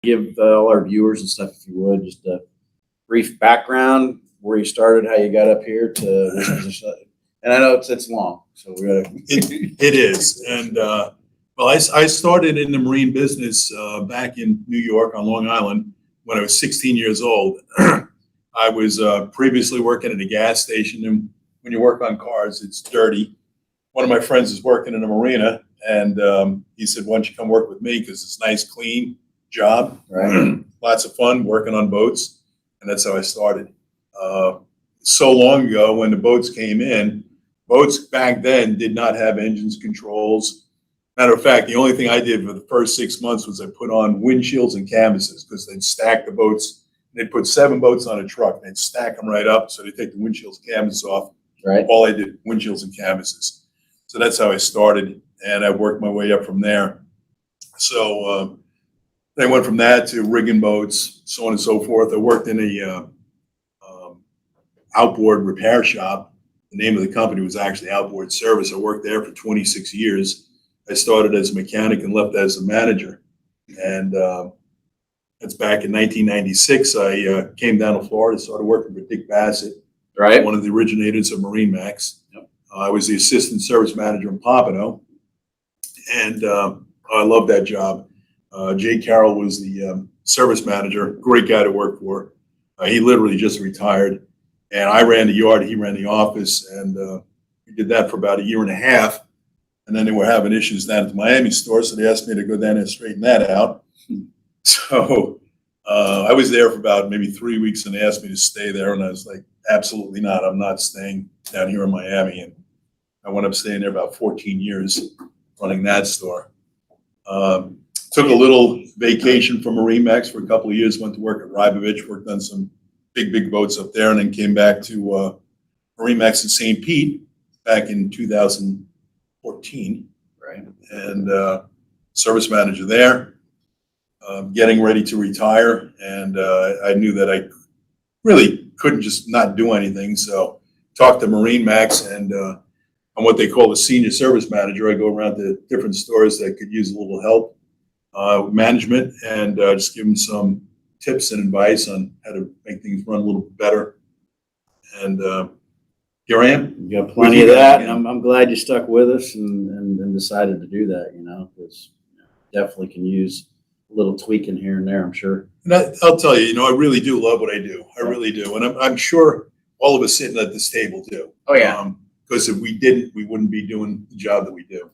give all our viewers and stuff, if you would, just a brief background, where you started, how you got up here to this position. And I know it's long, so we gotta. It is. And well, I started in the marine business back in New York on Long Island when I was 16 years old. I was previously working at a gas station, and when you work on cars, it's dirty. One of my friends is working in a marina, and he said, "Why don't you come work with me? Because it's nice, clean job, Right. Lots of fun working on boats." And that's how I started. So long ago, when the boats came in, boats back then did not have engines, controls. Matter of fact, the only thing I did for the first 6 months was I put on windshields and canvases, because they'd stack the boats. They'd put 7 boats on a truck, and they'd stack them right up. So they'd take the windshields, canvases off. Right. All I did, windshields and canvases. So that's how I started, and I worked my way up from there. So I went from that to rigging boats, so on and so forth. I worked in a outboard repair shop. The name of the company was actually Outboard Service. I worked there for 26 years. I started as a mechanic and left as a manager. And that's back in 1996. I came down to Florida, started working for Dick Bassett, Right. one of the originators of MarineMax. Yep. I was the assistant service manager in Pompano, and I loved that job. Jay Carroll was the service manager, great guy to work for. He literally just retired, and I ran the yard, he ran the office, and we did that for about a year and a half. And then they were having issues down at the Miami store, so they asked me to go down there and straighten that out. So I was there for about maybe 3 weeks, and they asked me to stay there, and I was like, absolutely not. I'm not staying down here in Miami. And I wound up staying there about 14 years running that store. Took a little vacation from MarineMax for a couple of years, went to work at Rybovich, worked on some big boats up there, and then came back to MarineMax in St. Pete back in 2014. Right. And service manager there, getting ready to retire. And I knew that I really couldn't just not do anything. So talked to MarineMax, and I'm what they call a senior service manager. I go around to different stores that could use a little help, management, and just give them some tips and advice on how to make things run a little bit better. And here I am. You got plenty of that, and I'm glad you stuck with us and decided to do that, because definitely can use a little tweaking here and there, I'm sure. And I'll tell you, I really do love what I do. I really do. And I'm sure all of us sitting at this table do. Oh, yeah. Because if we didn't, we wouldn't be doing the job that we do.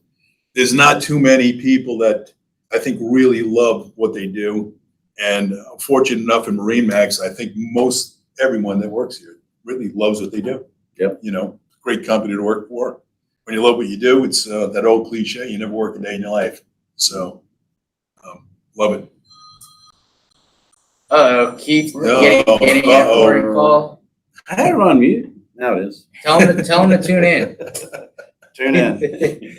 There's not too many people that I think really love what they do. And fortunate enough in MarineMax, I think most everyone that works here really loves what they do. Yep. Great company to work for. When you love what you do, it's that old cliche, you never work a day in your life. So love it. Keith, getting a boring call. I had it on mute. Now it is. Tell him to tune in. Tune in.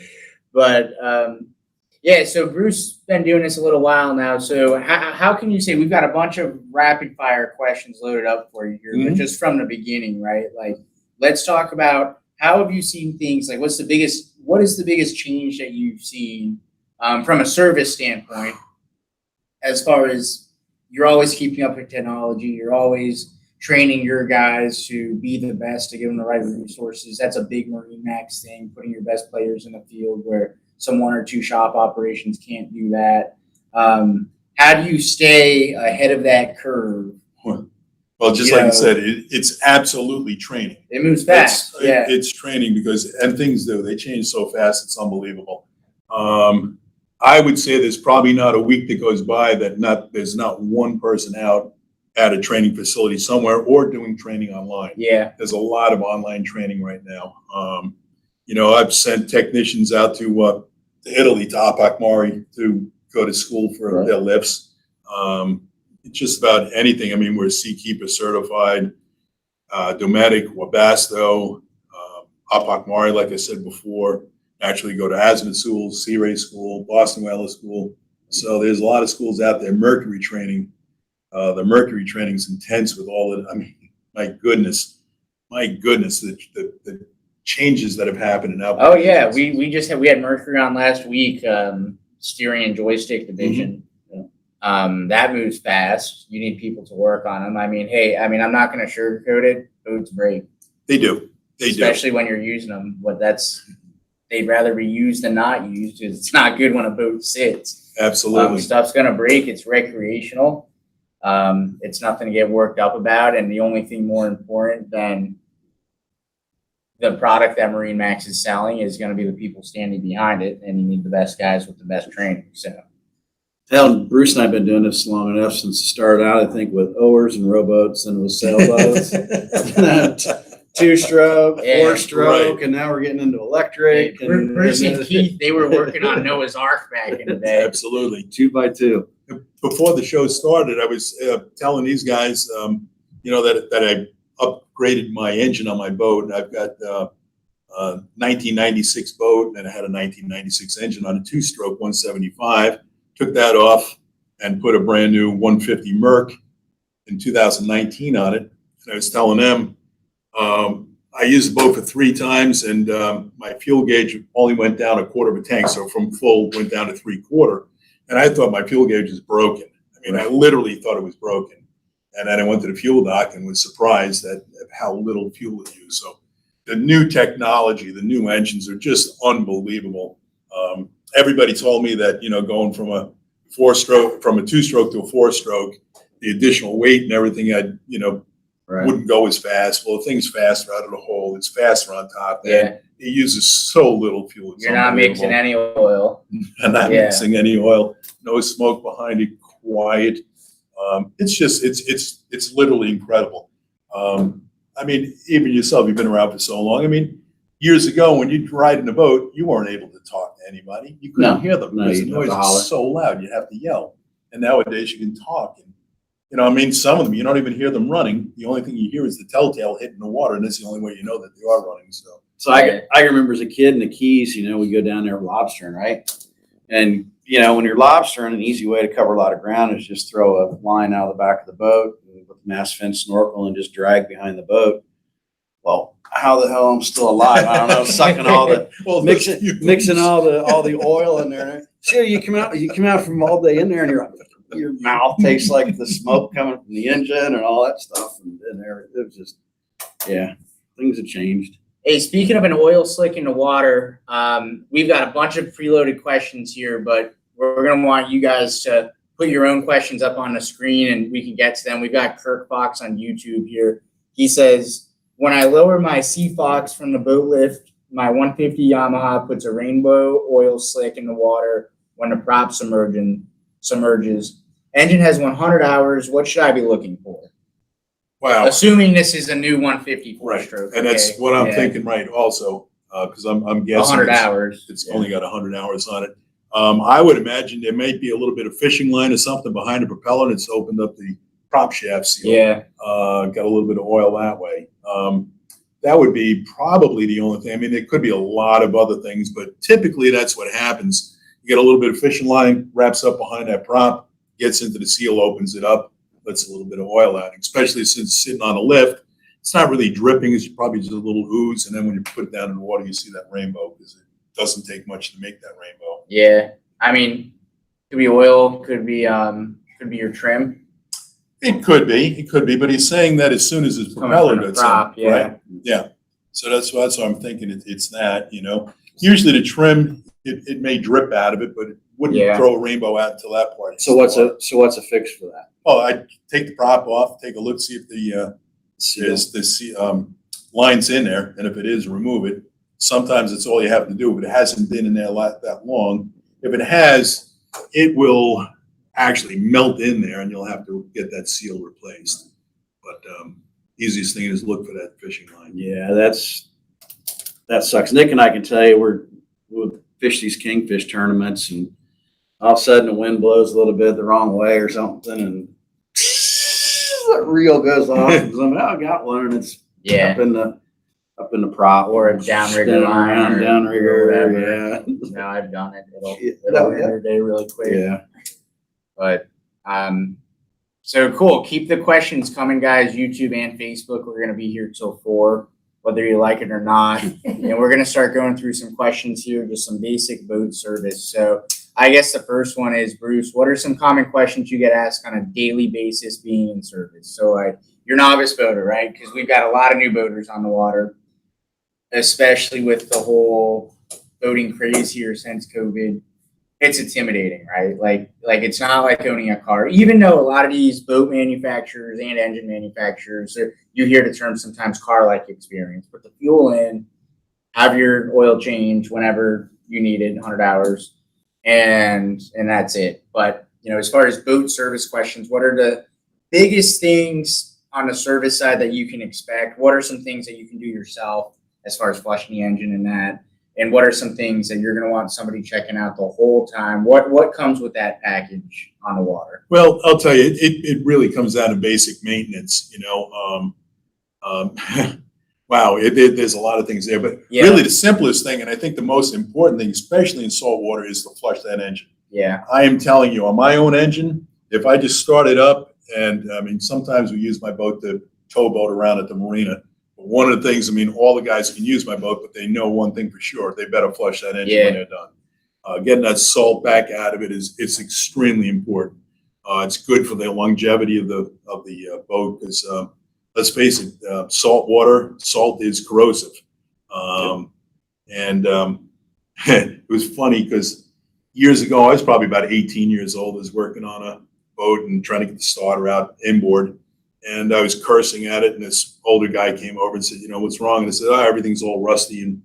But yeah, so Bruce been doing this a little while now. So how can you say we've got a bunch of rapid fire questions loaded up for you here, but just from the beginning, right? Like, let's talk about how have you seen things? Like, what is the biggest change that you've seen from a service standpoint, as far as you're always keeping up with technology, you're always training your guys to be the best, to give them the right resources. That's a big MarineMax thing, putting your best players in the field where some 1 or 2 shop operations can't do that. How do you stay ahead of that curve? Well, just like you said, it's absolutely training. It moves fast. It's training and things do. They change so fast, it's unbelievable. I would say there's probably not a week that goes by that there's not one person out at a training facility somewhere or doing training online. Yeah. There's a lot of online training right now. I've sent technicians out to Italy, to Apacmari, to go to school for their lifts. It's just about anything. I mean, we're Seakeeper certified, Dometic, Wabasto, Apacmari, like I said before. Actually go to Azimuth School, Sea Ray School, Boston Whaler School. So there's a lot of schools out there. Mercury training. The Mercury training is intense with all of it. I mean, my goodness, the changes that have happened in Outboard. Oh yeah, we had Mercury on last week, steering and joystick division. That moves fast. You need people to work on them. I mean, hey, I'm not going to sugarcoat it. Boats break. They do. Especially when you're using them. But they'd rather be used than not used, because it's not good when a boat sits. Absolutely. Stuff's going to break. It's recreational. It's nothing to get worked up about. And the only thing more important than the product that MarineMax is selling is going to be the people standing behind it. And you need the best guys with the best training. So. Hell, Bruce and I have been doing this long enough since it started out, I think, with oars and rowboats and with sailboats. 2-stroke, Yeah, 4-stroke, right. and now we're getting into electric. And Bruce and Keith, they were working on Noah's Ark back in the day. Absolutely. 2x2. Before the show started, I was telling these guys, that I upgraded my engine on my boat, and I've got a 1996 boat, and I had a 1996 engine on a 2-stroke 175. Took that off and put a brand new 150 Merc in 2019 on it. And I was telling them, I used the boat for 3 times, and my fuel gauge only went down 1/4 of a tank. So from full went down to 3/4. And I thought my fuel gauge was broken. I mean, I literally thought it was broken. And then I went to the fuel dock and was surprised at how little fuel it used. So the new technology, the new engines are just unbelievable. Everybody told me that, going from a 2-stroke to a 4-stroke, the additional weight and everything wouldn't go as fast. Well, the thing's faster out of the hole. It's faster on top. Yeah. It uses so little fuel. It's You're not mixing any oil. I'm not mixing any oil. No smoke behind it. Quiet. It's literally incredible. Even yourself, you've been around for so long. Years ago, when you'd ride in a boat, you weren't able to talk to anybody. You couldn't hear them because the noise was so loud. You'd have to yell. And nowadays, you can talk. And, some of them, you don't even hear them running. The only thing you hear is the telltale hitting the water, and that's the only way you know that they are running. So I remember as a kid in the Keys, we go down there lobstering, right? And, when you're lobstering, an easy way to cover a lot of ground is just throw a line out of the back of the boat with mast fin snorkel and just drag behind the boat. Well, how the hell I'm still alive? I don't know, sucking all the mixing all the oil in there. Sure, you come out from all day in there, and your mouth tastes like the smoke coming from the engine and all that stuff. And there, it was just, things have changed. Hey, speaking of an oil slick in the water, we've got a bunch of preloaded questions here, but we're going to want you guys to put your own questions up on the screen and we can get to them. We've got Kirk Fox on YouTube here. He says, when I lower my Sea Fox from the boat lift, my 150 Yamaha puts a rainbow oil slick in the water when the prop submerges. Engine has 100 hours. What should I be looking for? Wow. Assuming this is a new 150 Right. stroke. And that's what I'm thinking, right, also, because I'm guessing 100 hours. It's only got 100 hours on it. I would imagine there may be a little bit of fishing line or something behind the propeller, and it's opened up the prop shaft seal. Yeah. Got a little bit of oil that way. That would be probably the only thing. There could be a lot of other things, but typically that's what happens. You get a little bit of fishing line, wraps up behind that prop, gets into the seal, opens it up, lets a little bit of oil out, especially since it's sitting on a lift. It's not really dripping. It's probably just a little ooze. And then when you put it down in the water, you see that rainbow because it doesn't take much to make that rainbow. Yeah. Could be oil, could be your trim. It could be, but he's saying that as soon as his propeller gets up, right? Yeah. So that's why I'm thinking it's that, Usually the trim, it may drip out of it, but it wouldn't throw a rainbow out until that part. So what's a fix for that? Oh, I'd take the prop off, take a look, see if the line's in there, and if it is, remove it. Sometimes it's all you have to do, but it hasn't been in there that long. If it has, it will actually melt in there, and you'll have to get that seal replaced. But easiest thing is look for that fishing line. Yeah, that sucks. Nick and I can tell you we'll fish these kingfish tournaments, and all of a sudden the wind blows a little bit the wrong way or something, and the reel goes off. And I got one, and it's up in the prop or a downrigger line or downrigger. Yeah. No, I've done it. It'll end your day really quick. Yeah. But so cool. Keep the questions coming, guys. YouTube and Facebook. We're gonna be here till 4, whether you like it or not. And we're gonna start going through some questions here, just some basic boat service. So I guess the first one is, Bruce, what are some common questions you get asked on a daily basis being in service? So like, you're a novice boater, right? Because we've got a lot of new boaters on the water, especially with the whole boating craze here since COVID. It's intimidating, right? Like it's not like owning a car. Even though a lot of these boat manufacturers and engine manufacturers, you hear the term sometimes car-like experience. Put the fuel in, have your oil change whenever you need it, 100 hours, and that's it. But as far as boat service questions, what are the biggest things on the service side that you can expect? What are some things that you can do yourself as far as flushing the engine and that? And what are some things that you're going to want somebody checking out the whole time? What comes with that package on the water? Well, I'll tell you, it really comes down to basic maintenance. Wow, there's a lot of things there, but really the simplest thing, and I think the most important thing, especially in salt water, is to flush that engine. Yeah. I am telling you, on my own engine, if I just start it up, and I mean, sometimes we use my boat to tow boat around at the marina. But one of the things, I mean, all the guys can use my boat, but they know one thing for sure: they better flush that engine when they're done. Getting that salt back out of it it's extremely important. It's good for the longevity of the boat because let's face it, salt is corrosive. It was funny because years ago, I was probably about 18 years old. I was working on a boat and trying to get the starter out inboard. And I was cursing at it. And this older guy came over and said, what's wrong? And I said, everything's all rusty and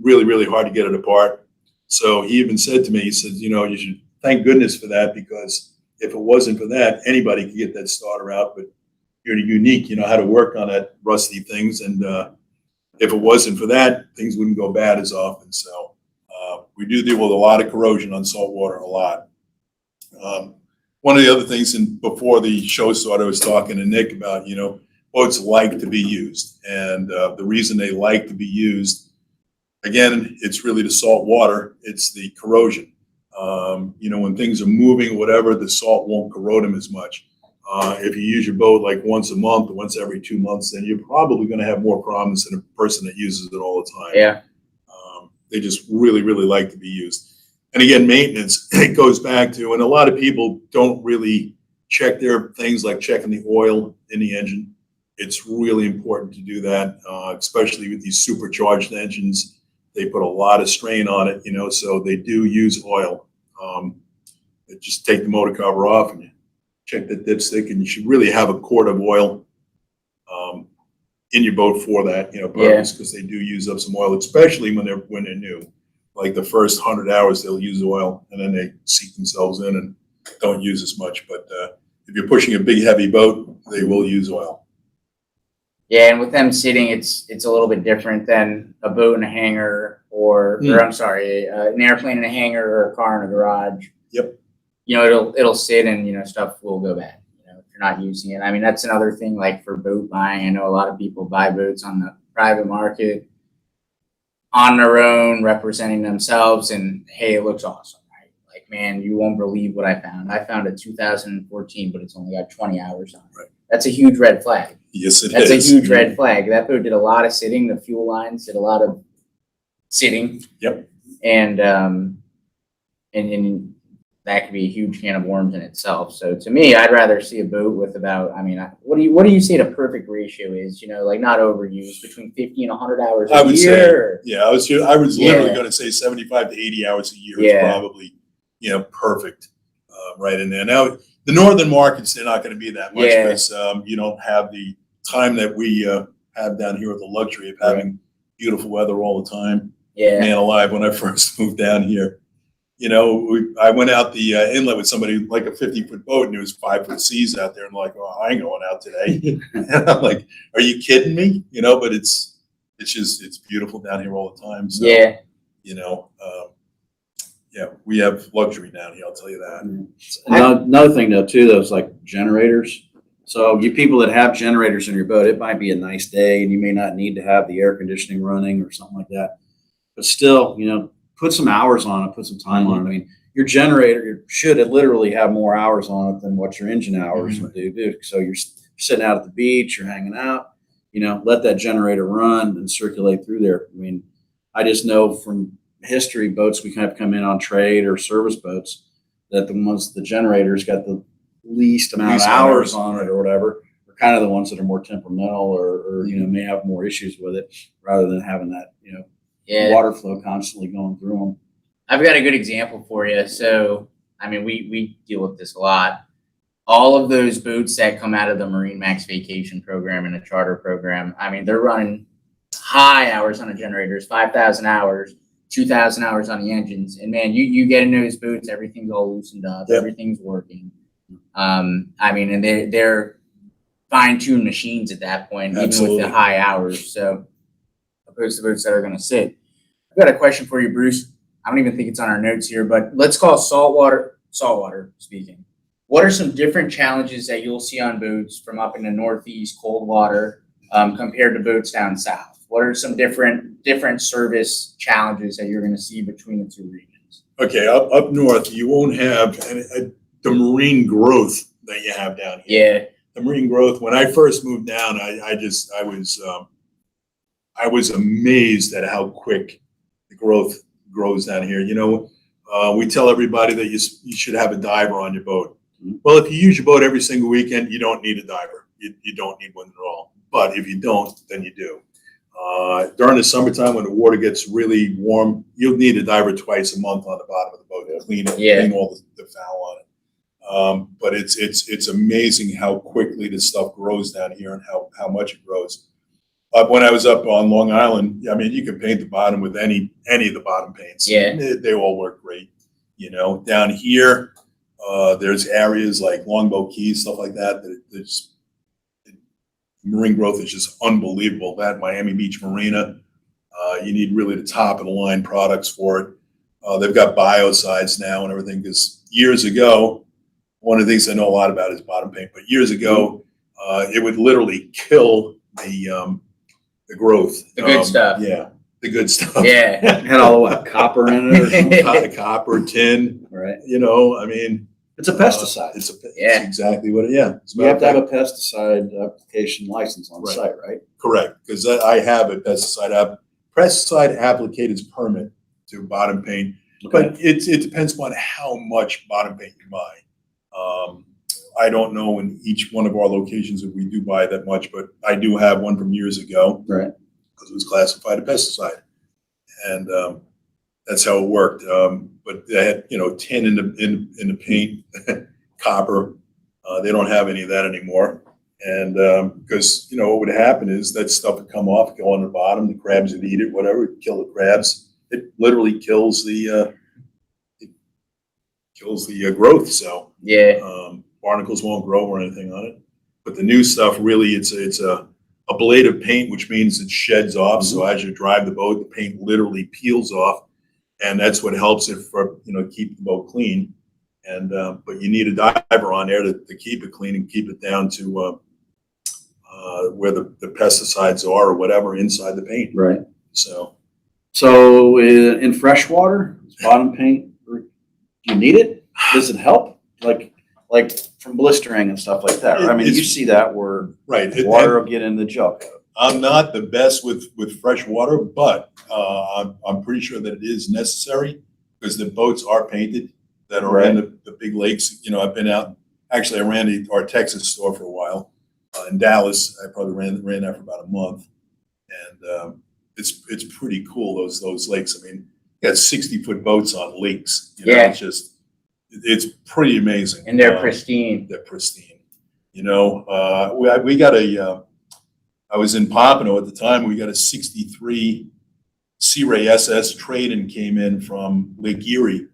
really, really hard to get it apart. So he even said to me, he said, you should thank goodness for that, because if it wasn't for that, anybody could get that starter out. But you're unique, how to work on that rusty things. And if it wasn't for that, things wouldn't go bad as often. So we do deal with a lot of corrosion on salt water, a lot. One of the other things, and before the show started, I was talking to Nick about, boats like to be used. And the reason they like to be used, again, it's really the salt water. It's the corrosion. When things are moving or whatever, the salt won't corrode them as much. If you use your boat like once a month or once every 2 months, then you're probably going to have more problems than a person that uses it all the time. Yeah. They just really, really like to be used. And again, maintenance, it goes back to, and a lot of people don't really check their things like checking the oil in the engine. It's really important to do that, especially with these supercharged engines. They put a lot of strain on it, so they do use oil. Just take the motor cover off and you check the dipstick, and you should really have a quart of oil in your boat for that, purpose, because they do use up some oil, especially when they're new. Like the first 100 hours, they'll use oil, and then they seat themselves in and don't use as much. But if you're pushing a big, heavy boat, they will use oil. Yeah, and with them sitting, it's a little bit different than a boat in a hangar, or I'm sorry, an airplane in a hangar or a car in a garage. Yep. It'll sit and stuff will go bad. If you're not using it. I mean, that's another thing. Like for boat buying, I know a lot of people buy boats on the private market on their own, representing themselves, and hey, it looks awesome, right? Like, man, you won't believe what I found. I found a 2014, but it's only got 20 hours on it. Right. That's a huge red flag. Yes, it is. That's a huge red Mm-hmm. flag. That boat did a lot of sitting. The fuel lines did a lot of sitting. Yep. And that could be a huge can of worms in itself. So to me, I'd rather see a boat with about, what do you say the perfect ratio is? Like not overused, between 50 and 100 hours I a would year? say, I was literally going to say 75 to 80 hours a year is probably, perfect right in there. Now, the northern markets, they're not going to be that much because you don't have the time that we have down here with the luxury of having beautiful weather all the time. Yeah. Man alive, when I first moved down here, I went out the inlet with somebody like a 50-foot boat, and there was 5-foot seas out there. And I'm like, oh, I ain't going out today. And I'm like, are you kidding me? But it's beautiful down here all the time. So, we have luxury down here. I'll tell you that. Another thing though, is like generators. So you people that have generators in your boat, it might be a nice day and you may not need to have the air conditioning running or something like that. But still, put some hours on it, put some time on it. I mean, your generator should literally have more hours on it than what your engine hours would do. So you're sitting out at the beach, you're hanging out, let that generator run and circulate through there. I mean, I just know from history, boats we kind of come in on trade or service boats, that the generators got the least amount of hours on it or whatever, are kind of the ones that are more temperamental or may have more issues with it, rather than having that, water flow constantly going through them. I've got a good example for you. So, I mean, we deal with this a lot. All of those boats that come out of the MarineMax vacation program and a charter program, I mean, they're running high hours on the generators, 5,000 hours, 2,000 hours on the engines. And man, you get in those boats, everything's all loosened up, everything's working. I mean, and they're fine-tuned machines at that point, even with the high hours. So, opposed to boats that are going to sit. I've got a question for you, Bruce. I don't even think it's on our notes here, but let's call saltwater speaking. What are some different challenges that you'll see on boats from up in the Northeast, cold water, compared to boats down south? What are some different service challenges that you're going to see between the two regions? Okay, up north, you won't have the marine growth that you have down here. Yeah. The marine growth. When I first moved down, I was amazed at how quick the growth grows down here. We tell everybody that you should have a diver on your boat. Well, if you use your boat every single weekend, you don't need a diver. You don't need one at all. But if you don't, then you do. During the summertime, when the water gets really warm, you'll need a diver twice a month on the bottom of the boat to clean all the foul on it. But it's amazing how quickly this stuff grows down here and how much it grows. When I was up on Long Island, I mean, you can paint the bottom with any of the bottom paints. Yeah. They all work great. Down here, there's areas like Longboat Key, stuff like that, marine growth is just unbelievable. That Miami Beach Marina, you need really the top of the line products for it. They've got biocides now and everything, because years ago, one of the things I know a lot about is bottom paint, but years ago, it would literally kill the growth. The good stuff. Yeah, the good stuff. Yeah. Had all the copper in it or something. Copper, tin. Right. I mean, it's a pesticide. It's exactly what it. Yeah. You have to have a pesticide application license on site, right? Correct, because I have a pesticide applicators permit to bottom paint, but it depends upon how much bottom paint you buy. I don't know in each one of our locations if we do buy that much, but I do have one from years ago, right? Because it was classified a pesticide, and that's how it worked. But they had tin in the paint, copper. They don't have any of that anymore, and because what would happen is that stuff would come off, go on the bottom. The crabs would eat it, whatever, it'd kill the crabs. It literally kills the growth. So barnacles won't grow or anything on it. But the new stuff, really, it's a blade of paint, which means it sheds off. So as you drive the boat, the paint literally peels off, and that's what helps it for keep the boat clean. And but you need a diver on there to keep it clean and keep it down to where the pesticides are or whatever inside the paint. Right. So in freshwater, bottom paint, do you need it? Does it help? Like from blistering and stuff like that. Right? I mean, you see that where water will get in the gel coat. I'm not the best with fresh water, but I'm pretty sure that it is necessary because the boats are painted that are in the big lakes. I've been out. Actually, I ran our Texas store for a while in Dallas. I probably ran that for about a month, and it's pretty cool. Those lakes. I mean, you got 60-foot boats on lakes. It's pretty amazing. And they're pristine. They're pristine. We got I was in Pompano at the time. We got a 63 Sea Ray SS trade-in came in from Lake Erie.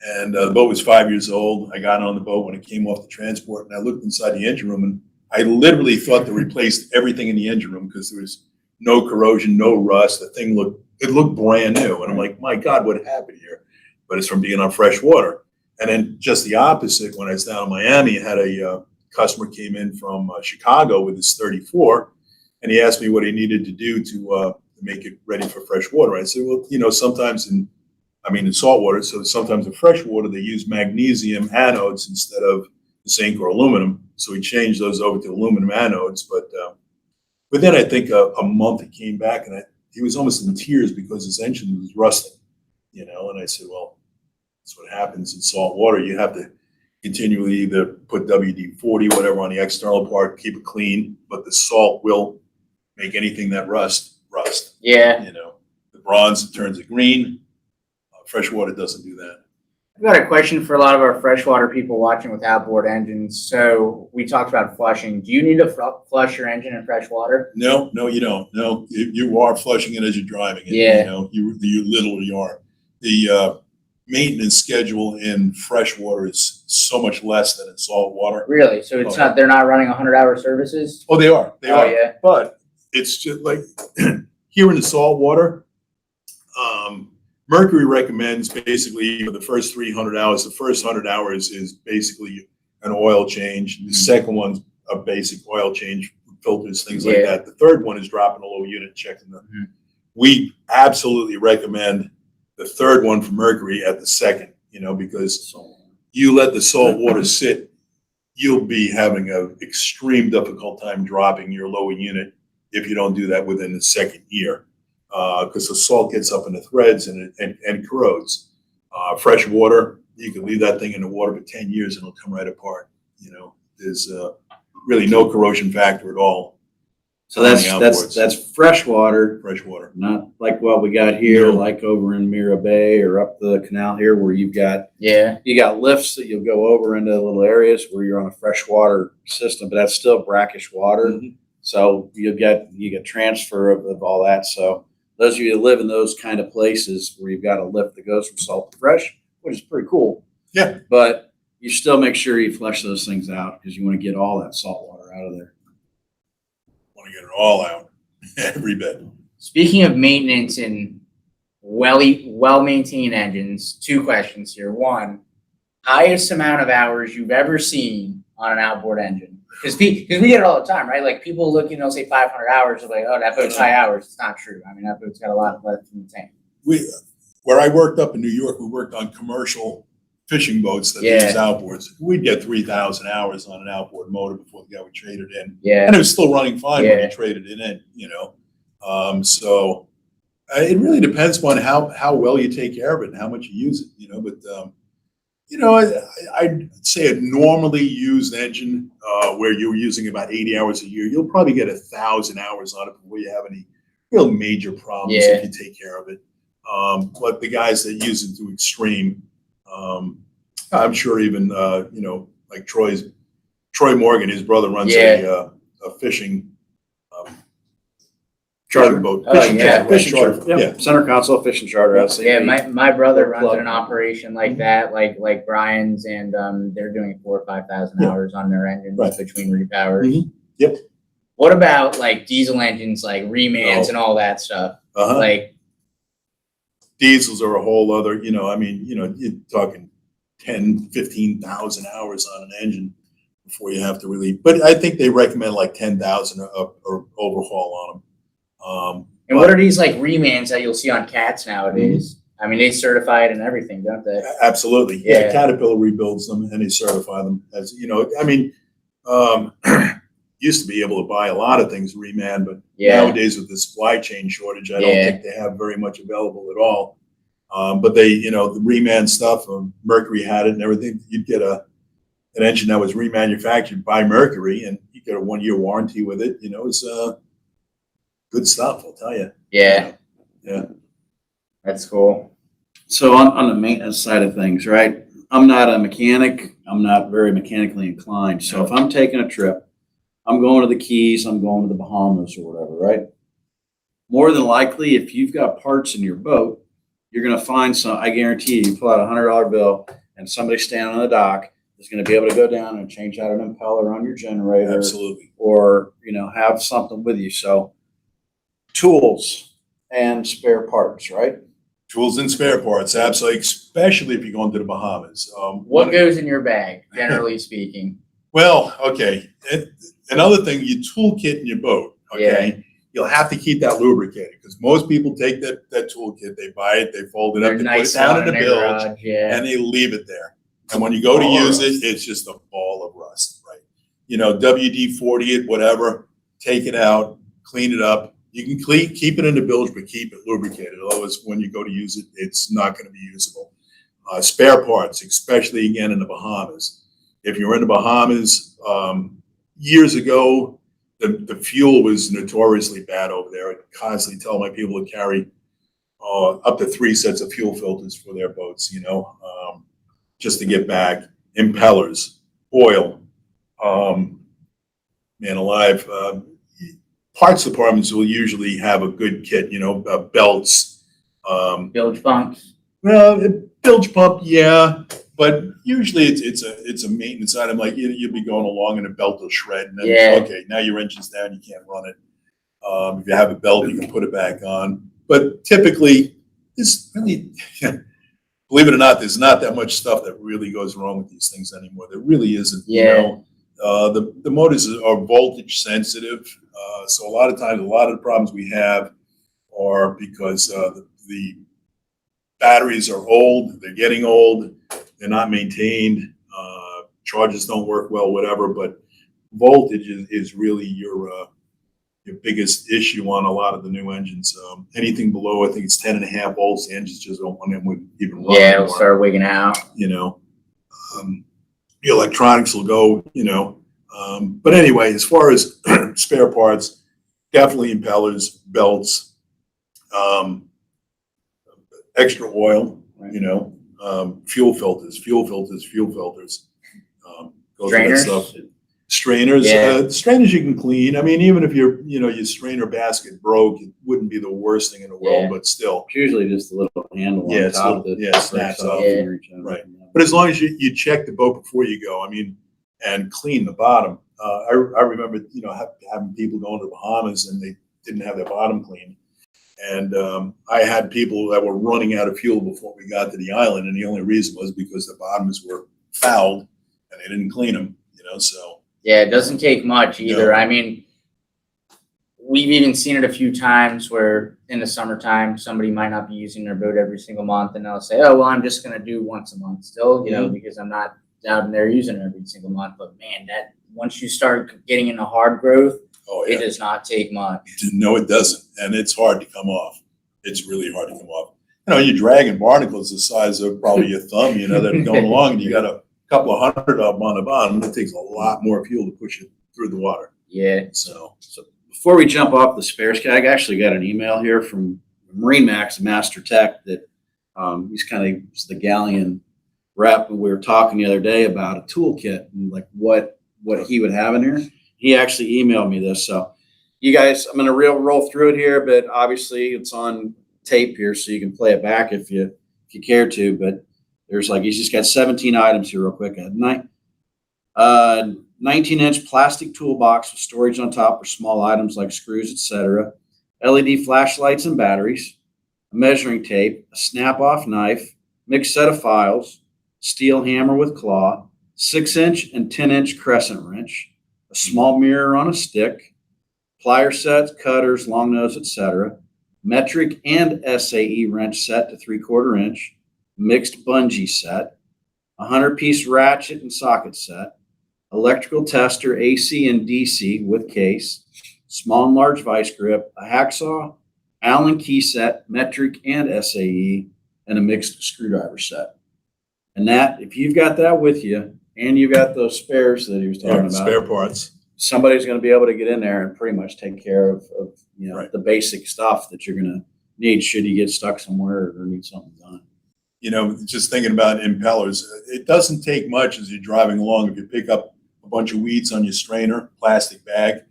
And the boat was 5 years old. I got on the boat when it came off the transport, and I looked inside the engine room, and I literally thought they replaced everything in the engine room because there was no corrosion, no rust. The thing looked brand new. And I'm like, my God, what happened here? But it's from being on fresh water. And then just the opposite, when I was down in Miami, I had a customer came in from Chicago with his 34, and he asked me what he needed to do to make it ready for fresh water. I said, well, sometimes in salt water, so sometimes in fresh water, they use magnesium anodes instead of zinc or aluminum. So we changed those over to aluminum anodes. But then I think a month he came back, and he was almost in tears because his engine was rusting. you know, and I said, well, that's what happens in salt water. You have to continually either put WD-40, whatever, on the external part, keep it clean, but the salt will make anything that rust. Yeah. You know, the bronze turns it green. Fresh water doesn't do that. I've got a question for a lot of our freshwater people watching with outboard engines. So we talked about flushing. Do you need to flush your engine in fresh water? No, you don't. No, you are flushing it as you're driving it. Yeah. You know, you literally are. The maintenance schedule in fresh water is so much less than in salt water. Really? So it's not, they're not running 100-hour services? Oh, they are. They are. Yeah. But it's just like here in the salt water, Mercury recommends basically for the first 300 hours, the first 100 hours is basically an oil change. The second one's a basic oil change, filters, things like that. The third one is dropping a low unit, checking the. We absolutely recommend the third one for Mercury at the second, you know, because you let the salt water sit, you'll be having an extreme difficult time dropping your lower unit if you don't do that within the second year. Because the salt gets up in the threads and corrodes. Fresh water, you can leave that thing in the water for 10 years and it'll come right apart. You know, there's really no corrosion factor at all. So that's fresh water. Fresh water. Not like what we got here, No. like over in Mira Bay or up the canal here, where you got lifts that you'll go over into little areas where you're on a freshwater system, but that's still brackish water. Mm-hmm. So you get transfer of all that. So those of you that live in those kind of places where you've got a lift that goes from salt to fresh, which is pretty cool. Yeah. But you still make sure you flush those things out because you want to get all that salt water out of there. Want to get it all out, every bit. Speaking of maintenance and well-maintained engines, two questions here. One, highest amount of hours you've ever seen on an outboard engine? Because we get it all the time, right? Like people look, they'll say 500 hours, they're like, oh, that boat's high hours. It's not true. I mean, that boat's got a lot left in the tank. Where I worked up in New York, we worked on commercial fishing boats that use outboards. We'd get 3,000 hours on an outboard motor before the guy would trade it in. Yeah. And it was still running fine when he traded it in, you know. So it really depends on how well you take care of it and how much you use it, you know. But, you know, I'd say a normally used engine where you're using about 80 hours a year, you'll probably get 1,000 hours on it before you have any real major problems if you take care of it. But the guys that use it to extreme, I'm sure even, you know, like Troy Morgan, his brother runs a fishing charter boat. Fishing charter. Yeah. Center console fishing charter. Yeah, my brother runs an operation like that, like Brian's, and they're doing 4,000 or 5,000 hours on their engines between repowers. Yep. What about like diesel engines, like remans and all that stuff? Like diesels are a whole other, you know, I mean, you know, you're talking 10, 15,000 hours on an engine before you have to really, but I think they recommend like 10,000 or overhaul on them. And what are these like remans that you'll see on cats nowadays? I mean, they certify it and everything, don't they? Absolutely. Yeah. Caterpillar rebuilds them and they certify them as, you know, I mean, used to be able to buy a lot of things reman, but nowadays with the supply chain shortage, I don't think they have very much available at all. But they, you know, the reman stuff, Mercury had it and everything. You'd get an engine that was remanufactured by Mercury and you get a 1-year warranty with it. You know, it's good stuff, I'll tell you. Yeah. Yeah. That's cool. So on the maintenance side of things, right? I'm not a mechanic. I'm not very mechanically inclined. So if I'm taking a trip, I'm going to the Keys, I'm going to the Bahamas or whatever, right? More than likely, if you've got parts in your boat, you're going to find some, I guarantee you pull out a $100 bill and somebody standing on the dock is going to be able to go down and change out an impeller on your generator. Absolutely. Or, you know, have something with you. So tools and spare parts, right? Tools and spare parts, absolutely, especially if you're going to the Bahamas. What goes in your bag, generally speaking? Well, okay. Another thing, your toolkit in your boat, okay? You'll have to keep that lubricated because most people take that toolkit, they buy it, they fold it up, they put it down in the bilge, and they leave it there. And when you go to use it, it's just a ball of rust, right? You know, WD-40 it, whatever, take it out, clean it up, You can keep it in the bilge, but keep it lubricated. Otherwise, when you go to use it, it's not going to be usable. Spare parts, especially again in the Bahamas. If you're in the Bahamas, years ago, the fuel was notoriously bad over there. I constantly tell my people to carry up to 3 sets of fuel filters for their boats, just to get back. Impellers, oil, man alive. Parts departments will usually have a good kit, belts. Bilge pumps. Well, bilge pump, yeah, but usually it's a maintenance item. Like you'll be going along and a belt will shred, and then okay, now your engine's down, you can't run it. If you have a belt, you can put it back on. But typically, it's really, believe it or not, there's not that much stuff that really goes wrong with these things anymore. There really isn't. Yeah. The motors are voltage sensitive, so a lot of times, a lot of the problems we have are because the batteries are old, they're getting old, they're not maintained, charges don't work well, whatever. But voltage is really your biggest issue on a lot of the new engines. Anything below, I think it's 10.5 volts, the engines just don't want them even run Yeah, anymore. it'll start wigging out. The electronics will go, but anyway, as far as spare parts, definitely impellers, belts, extra oil, fuel filters. Goes with that stuff. Strainers, strainers you can clean. I mean, even if your strainer basket broke, it wouldn't be the worst thing in the world, but still. It's usually just a little handle on top that snaps off. Right. But as long as you check the boat before you go, and clean the bottom. I remember, having people going to the Bahamas and they didn't have their bottom cleaned. And I had people that were running out of fuel before we got to the island, and the only reason was because the bottoms were fouled and they didn't clean them, so. Yeah, it doesn't take much either. No. We've even seen it a few times where in the summertime, somebody might not be using their boat every single month, and they'll say, oh, well, I'm just going to do once a month still, because I'm not out in there using it every single month. But man, that once you start getting into hard growth, it does not take much. No, it doesn't. And it's hard to come off. It's really hard to come off. You're dragging barnacles the size of probably your thumb, that are going along, and you got a couple of hundred of them on the bottom. It takes a lot more fuel to push it through the water. Yeah. So before we jump off the spares, I actually got an email here from MarineMax Master Tech that he's kind of the galleon rep. We were talking the other day about a toolkit and like what he would have in there. He actually emailed me this. So you guys, I'm going to roll through it here, but obviously it's on tape here, so you can play it back if you care to. But there's he's just got 17 items here real quick. 19-inch plastic toolbox with storage on top for small items like screws, etc. LED flashlights and batteries, a measuring tape, a snap-off knife, mixed set of files, steel hammer with claw, 6-inch and 10-inch crescent wrench, a small mirror on a stick, plier sets, cutters, long nose, etc., metric and SAE wrench set to 3/4 inch, mixed bungee set, a 100-piece ratchet and socket set, electrical tester AC and DC with case, small and large vice grip, a hacksaw, Allen key set, metric and SAE, and a mixed screwdriver set. And that, if you've got that with you, and you've got those spares that he was talking about, spare parts, somebody's going to be able to get in there and pretty much take care of the basic stuff that you're going to need should you get stuck somewhere or need something done. Just thinking about impellers, it doesn't take much as you're driving along. If you pick up a bunch of weeds on your strainer, plastic bag,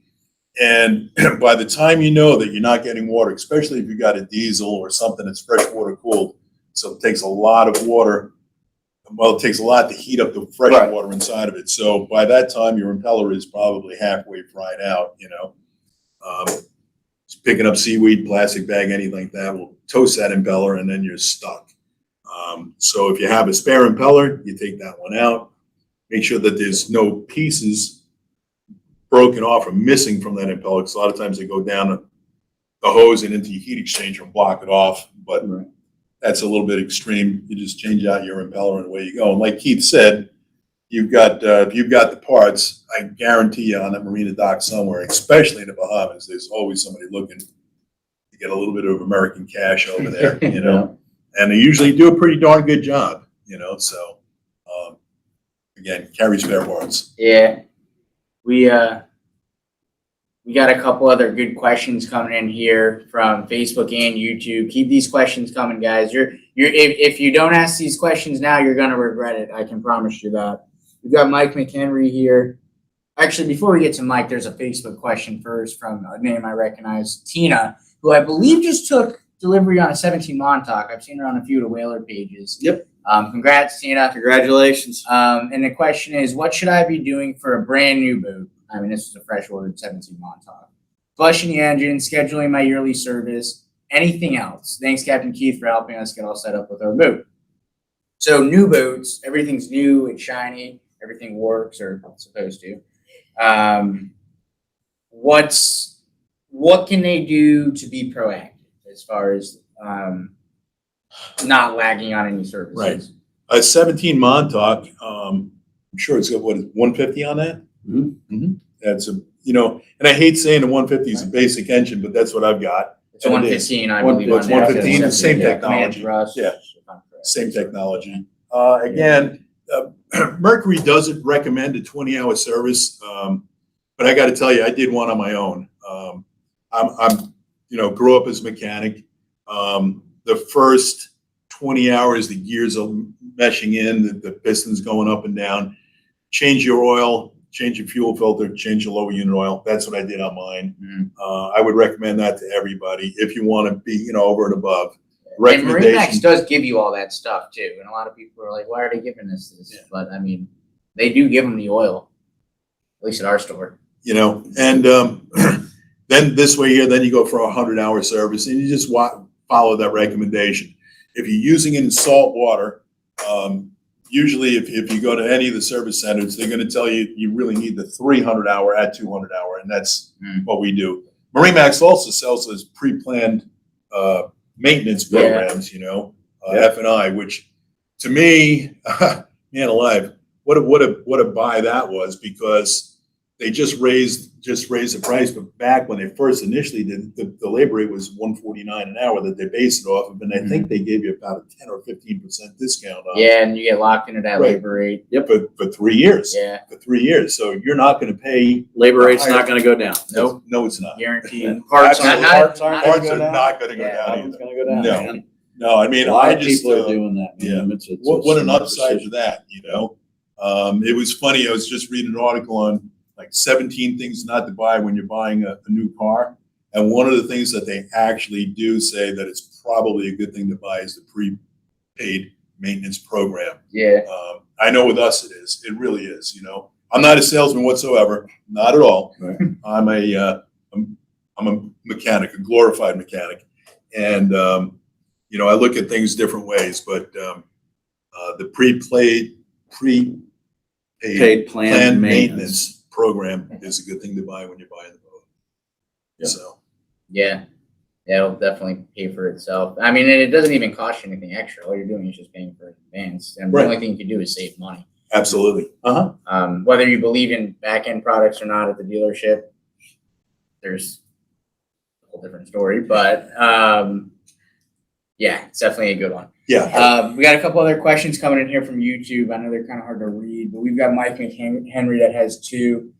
and by the time you know that you're not getting water, especially if you got a diesel or something that's freshwater cooled, so it takes a lot of water. Well, it takes a lot to heat up the fresh water inside of it. So by that time, your impeller is probably halfway fried out, Just picking up seaweed, plastic bag, anything like that will toast that impeller, and then you're stuck. So if you have a spare impeller, you take that one out. Make sure that there's no pieces broken off or missing from that impeller, because a lot of times they go down the hose and into your heat exchanger and block it off. But that's a little bit extreme. You just change out your impeller and away you go. And like Keith said, if you've got the parts, I guarantee you on that marina dock somewhere, especially in the Bahamas, there's always somebody looking get a little bit of American cash over there, you know, and they usually do a pretty darn good job, you know, so, again, carry spare parts. Yeah. We got a couple other good questions coming in here from Facebook and YouTube. Keep these questions coming, guys. If you don't ask these questions now, you're gonna regret it. I can promise you that. We've got Mike McHenry here. Actually, before we get to Mike, there's a Facebook question first from a name I recognize, Tina, who I believe just took delivery on a 17 Montauk. I've seen her on a few of the whaler pages. Yep. Congrats, Tina. Congratulations. And the question is, what should I be doing for a brand new boat? I mean, this is a fresh ordered 17 Montauk. Flushing the engine, scheduling my yearly service, anything else. Thanks, Captain Keith, for helping us get all set up with our boat. So new boats, everything's new, it's shiny, everything works or it's supposed to. What can they do to be proactive as far as not lagging on any services? Right. A 17 Montauk, I'm sure it's got, what, 150 on that? That's a, you know, and I hate saying the 150 is a basic engine, but that's what I've got. It's 115, I believe. It's 115, the same technology. Thrust, Yeah. Same technology. Again, Mercury doesn't recommend a 20-hour service, but I got to tell you, I did one on my own. I'm you know, grew up as a mechanic. The first 20 hours, the gears are meshing in, the pistons going up and down. Change your oil, change your fuel filter, change your lower unit oil. That's what I did on mine. I would recommend that to everybody if you want to be, you know, over and above. And MarineMax does give you all that stuff too. And a lot of people are like, why are they giving us this? Yeah. But I mean, they do give them the oil, at least at our store. You know, and then this way here, then you go for a 100-hour service and you just follow that recommendation. If you're using it in salt water, usually if you go to any of the service centers, they're going to tell you you really need the 300-hour at 200-hour, and that's what we do. MarineMax also sells those pre-planned maintenance programs, you know, F&I, which to me, man alive, what a buy that was, because they just raised the price. But back when they first initially did, the labor rate was $149 an hour that they based it off of, and I think they gave you about a 10 or 15% discount on it. Yeah, and you get locked into that labor rate. Yep, for 3 years. Yeah, for 3 years. So you're not going to pay labor rate's not going to go down. Nope. No, it's not. Guaranteed. Parts are not going to go down It's going to go down. No. Man. No, I mean, A lot I of just people are doing that. Man. Yeah. It's what an smart upside decision. to that, you know. It was funny. I was just reading an article on like 17 things not to buy when you're buying a new car. And one of the things that they actually do say that it's probably a good thing to buy is the prepaid maintenance program. Yeah. I know with us it is. It really is, you know. I'm not a salesman whatsoever. Not at all. Right. I'm a mechanic, a glorified mechanic. And, you know, I look at things different ways, but the prepaid planned maintenance program is a good thing to buy when you're buying the boat. Yeah. So Yeah, it'll definitely pay for itself. I mean, and it doesn't even cost you anything extra. All you're doing is just paying for it in advance. And the only thing you can do is save money. absolutely. Whether you believe in back-end products or not at the dealership, there's a whole different story. But yeah, it's definitely a good one. Yeah. We got a couple other questions coming in here from YouTube. I know they're kind of hard to read, but we've got Mike McHenry that has two,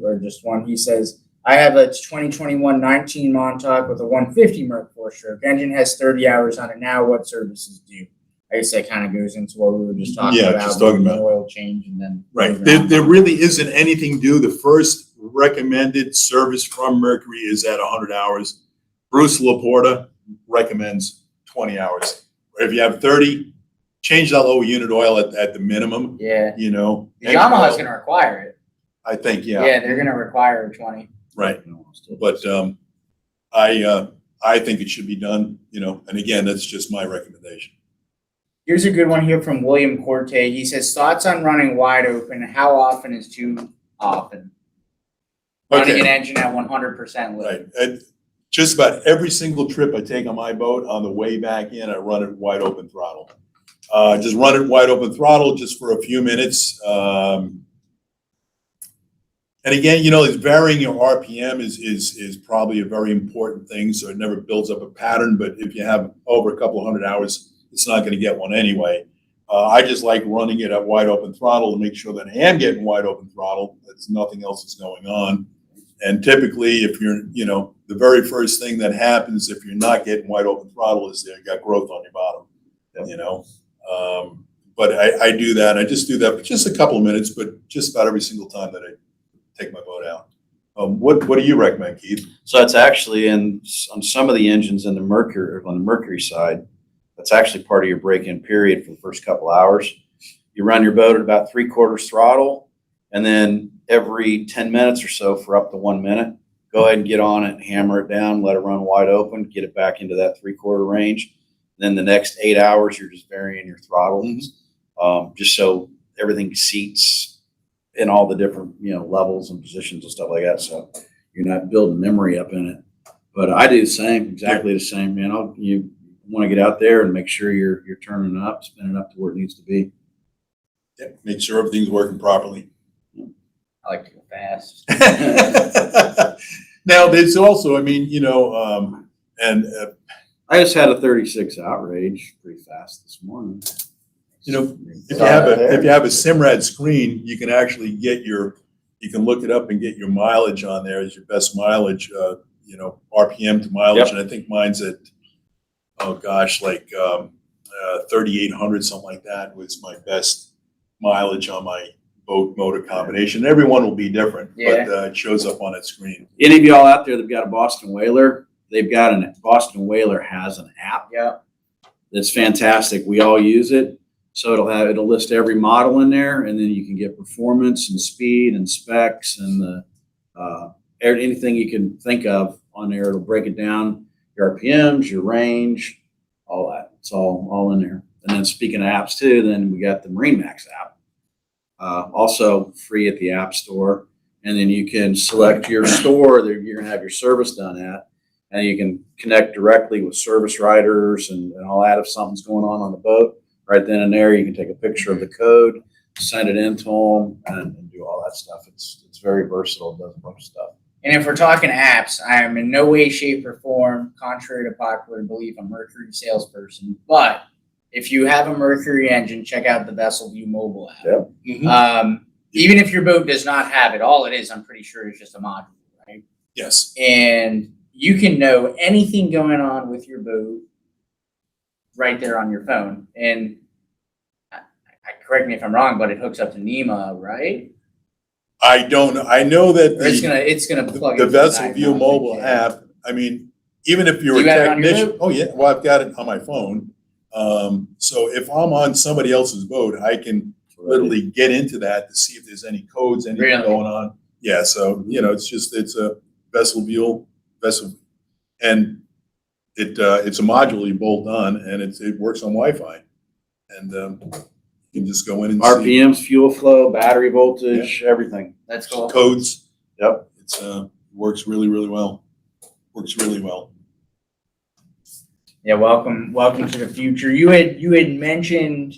or just one. He says, I have a 2021 19 Montauk with a 150 Merc 4-stroke. Engine has 30 hours on it now. What services do? I guess that kind of goes into what we were just talking about. Just talking about oil change and then. Right. There really isn't anything due. The first recommended service from Mercury is at 100 hours. Bruce LaPorta recommends 20 hours. If you have 30, change that lower unit oil at the minimum. Yeah. You know. Yamaha's going to require it. I think, yeah. Yeah, they're going to require 20. Right. But I think it should be done, you know, and again, that's just my recommendation. Here's a good one here from William Corte. He says, thoughts on running wide open. How often is too often? Running an engine at 100% load. Right. Just about every single trip I take on my boat, on the way back in, I run it wide open throttle. Just run it wide open throttle just for a few minutes. And again, it's varying your RPM is probably a very important thing. So it never builds up a pattern. But if you have over a couple of hundred hours, it's not going to get one anyway. I just like running it at wide open throttle to make sure that I am getting wide open throttle. That's nothing else is going on. And typically, if you're, the very first thing that happens if you're not getting wide open throttle is that you got growth on your bottom. But I do that. I just do that for just a couple of minutes, but just about every single time that I take my boat out. What do you recommend, Keith? So that's actually on some of the engines on the Mercury side. That's actually part of your break-in period for the first couple hours. You run your boat at about 3/4 throttle, and then every 10 minutes or so for up to 1 minute, go ahead and get on it, hammer it down, let it run wide open, get it back into that 3/4 range. Then the next 8 hours, you're just varying your throttle, just so everything seats in all the different levels and positions and stuff like that. So you're not building memory up in it. But I do the same, exactly the same, man. You want to get out there and make sure you're turning up, spinning up to where it needs to be. Yeah, make sure everything's working properly. I like to go fast. Now, there's also, and I just had a 36 outrage pretty fast this morning. if you have a Simrad screen, you can actually you can look it up and get your mileage on there as your best mileage, RPM to mileage. Yep. And I think mine's at, 3,800, something like that was my best mileage on my boat motor combination. Everyone will be different, but it shows up on that screen. Any of y'all out there that've got a Boston Whaler, Boston Whaler has an app. Yeah. That's fantastic. We all use it. So it'll list every model in there, and then you can get performance and speed and specs and anything you can think of on there. It'll break it down, your RPMs, your range, all that. It's all in there. And then speaking of apps too, then we got the MarineMax app, also free at the App Store. And then you can select your store that you're going to have your service done at, and you can connect directly with service writers and all that if something's going on the boat. Right then and there, you can take a picture of the code, send it in to them, and do all that stuff. It's very versatile. It does a bunch of stuff. And if we're talking apps, I am in no way, shape, or form, contrary to popular belief, a Mercury salesperson. But if you have a Mercury engine, check out the Vessel View mobile app. Yep. Mm-hmm. Even if your boat does not have it, all it is, I'm pretty sure, is just a module, right? Yes. And you can know anything going on with your boat right there on your phone. And correct me if I'm wrong, but it hooks up to NEMA, right? I don't know. I know that It's gonna plug the into Vessel View diagnostic, mobile app. I mean, even if you're Do you a have it on your technician, boat? oh yeah, well I've got it on my phone. So if I'm on somebody else's boat, I can literally get into that to see if there's any codes, anything Really? going on. Yeah, so it's a Vessel View, and it's a module you bolt on, and it works on Wi-Fi, and you can just go in and see RPMs, fuel flow, battery voltage, everything. That's cool. codes. Yep. It's works really, really well. Works really well. Yeah, welcome to the future. You had mentioned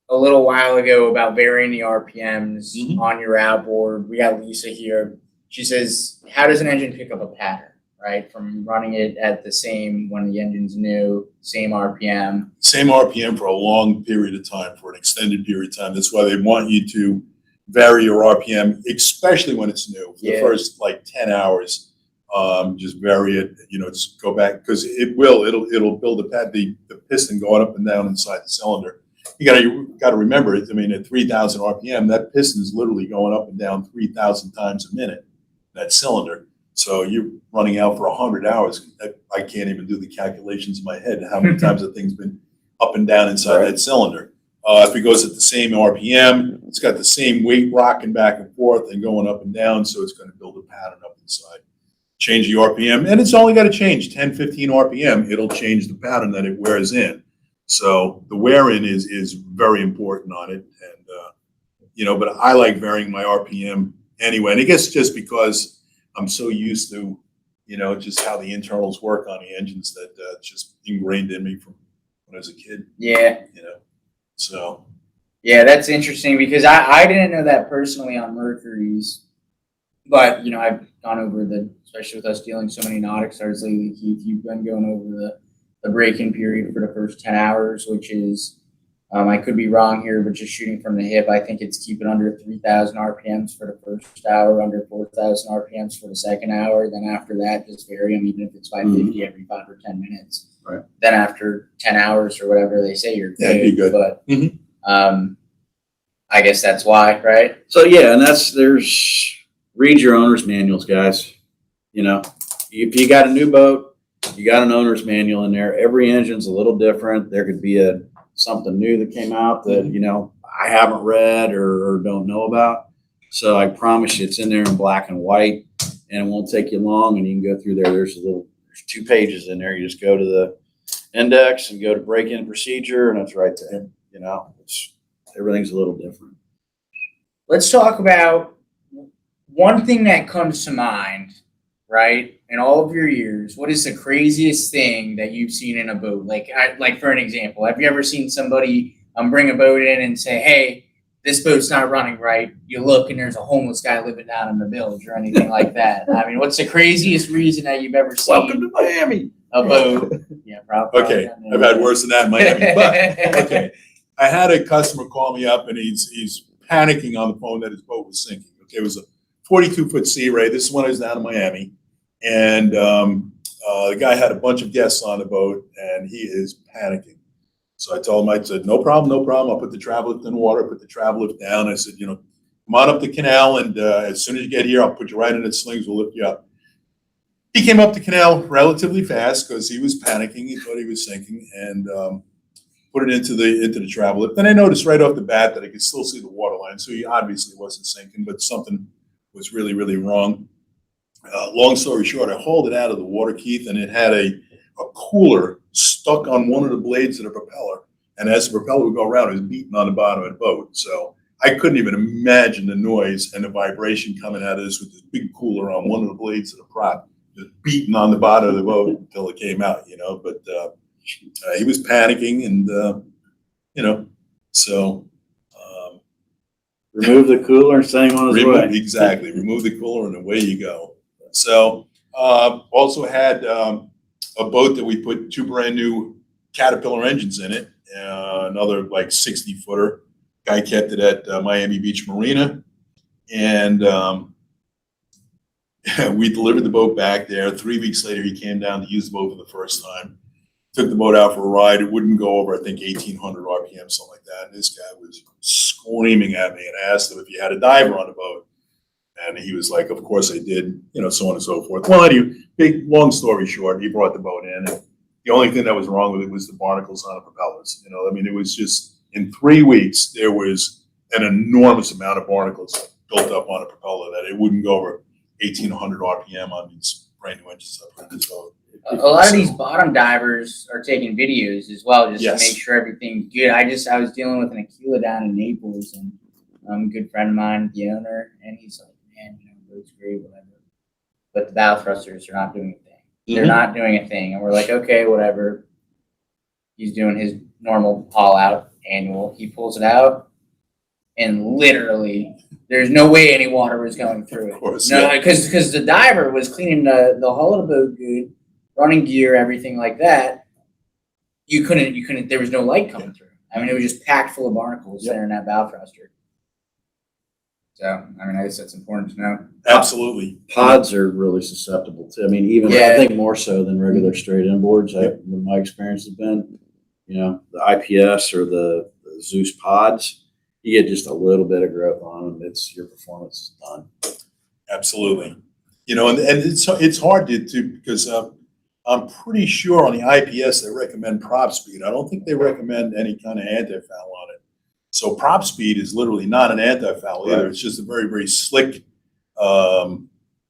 a little while ago about varying the RPMs on your outboard. We got Lisa here. She says, how does an engine pick up a pattern, right? From running it at the same, when the engine's new, same RPM. Same RPM for a long period of time, for an extended period of time. That's why they want you to vary your RPM, especially when it's new. For the first 10 hours, just vary it, just go back, because it'll build the piston going up and down inside the cylinder. You got to remember it. I mean, at 3,000 RPM, that piston is literally going up and down 3,000 times a minute, that cylinder. So you're running out for 100 hours. I can't even do the calculations in my head how many times the thing's been up and down inside that cylinder. If it goes at the same RPM, it's got the same weight rocking back and forth and going up and down, so it's going to build a pattern up inside. Change the RPM, and it's only got to change 10, 15 RPM. It'll change the pattern that it wears in. So the wear in is very important on it, and but I like varying my RPM anyway. And I guess just because I'm so used to, just how the internals work on the engines that it's just ingrained in me from when I was a kid. Yeah. So. Yeah, that's interesting because I didn't know that personally on Mercury's. But I've gone over especially with us dealing so many nautic stars lately, Keith, you've been going over the break-in period for the first 10 hours, which is, I could be wrong here, but just shooting from the hip, I think it's keeping under 3,000 RPMs for the first hour, under 4,000 RPMs for the second hour. Then after that, just vary them, even if it's 550 every 5 or 10 minutes. Right. Then after 10 hours or whatever they say, you're Yeah, it'd be good. But I guess that's why, right? So yeah, and read your owner's manuals, guys. If you got a new boat, you got an owner's manual in there. Every engine's a little different. There could be something new that came out that, I haven't read or don't know about. So I promise you it's in there in black and white, and it won't take you long, and you can go through there. There's 2 pages in there. You just go to the index and go to break-in procedure, and it's right there. Everything's a little different. Let's talk about one thing that comes to mind, right? In all of your years, what is the craziest thing that you've seen in a boat? Like for an example, have you ever seen somebody bring a boat in and say, "Hey, this boat's not running right"? You look and there's a homeless guy living down in the village or anything like that. I mean, what's the craziest reason that you've ever seen? Welcome to Miami. A boat. Yeah, probably. Okay, I've had worse than that in Miami. But okay, I had a customer call me up, and he's panicking on the phone that his boat was sinking. Okay, it was a 42-foot Sea Ray. This is when I was down in Miami, and the guy had a bunch of guests on the boat, and he is panicking. So I told him, I said, no problem. I'll put the travel lift in the water, put the travel lift down. I said, come on up the canal, and as soon as you get here, I'll put you right in the slings. We'll lift you up. He came up the canal relatively fast because he was panicking. He thought he was sinking, and put it into the travel lift. Then I noticed right off the bat that I could still see the water line. So he obviously wasn't sinking, but something was really, really wrong. Long story short, I hauled it out of the water, Keith, and it had a cooler stuck on one of the blades of the propeller. And as the propeller would go around, it was beating on the bottom of the boat. So I couldn't even imagine the noise and the vibration coming out of this with this big cooler on one of the blades of the prop, just beating on the bottom of the boat until it came out, But he was panicking, and so remove the cooler and send him on his way. Exactly, remove the cooler and away you go. So also had a boat that we put 2 brand new Caterpillar engines in it, another like 60-footer. Guy kept it at Miami Beach Marina, and we delivered the boat back there. 3 weeks later, he came down to use the boat for the first time. Took the boat out for a ride. It wouldn't go over, I think, 1,800 RPM, something like that. And this guy was screaming at me, and asked him if he had a diver on the boat. And he was like, of course I did, so on and so forth. Well, anyway, long story short, he brought the boat in. And the only thing that was wrong with it was the barnacles on the propellers. It was just, in 3 weeks, there was an enormous amount of barnacles built up on a propeller that it wouldn't go over 1,800 RPM on these brand new engines I put in this boat. A lot of these bottom divers are taking videos as well, just Yes. to make sure everything's good. I was dealing with an Aquila down in Naples, and a good friend of mine, the owner, and he's like, "Man, boat's great, whatever." But the bow thrusters are not doing a thing. They're not doing a thing, and we're like, okay, whatever. He's doing his normal haul out annual. He pulls it out, and literally, there's no way any water was going through it. Of course, No, yeah. because the diver was cleaning the hull of the boat good, running gear, everything like that. You couldn't. There was no light coming through. It was just packed full of barnacles there in that bow thruster. So, I guess that's important to know. Absolutely. Pods are really susceptible to. Even I think more so than regular straight inboards. My experience has been, the IPS or the Zeus pods, you get just a little bit of growth on them. Your performance is done. Absolutely. And it's hard to because I'm pretty sure on the IPS they recommend prop speed. I don't think they recommend any kind of anti-foul on it. So prop speed is literally not an anti-foul either. It's just a very, very slick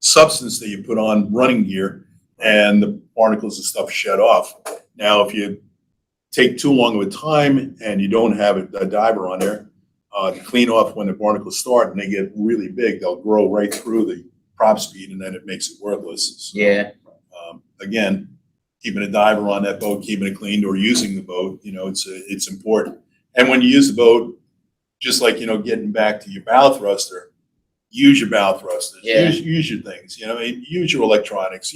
substance that you put on running gear, and the barnacles and stuff shut off. Now, if you take too long of a time and you don't have a diver on there to clean off when the barnacles start and they get really big, they'll grow right through the prop speed, and then it makes it worthless. So, Yeah. Again, keeping a diver on that boat, keeping it cleaned, or using the boat, it's important. And when you use the boat, just like, getting back to your bow thruster, use your bow thrusters, Yeah. use your things, you know, use your electronics,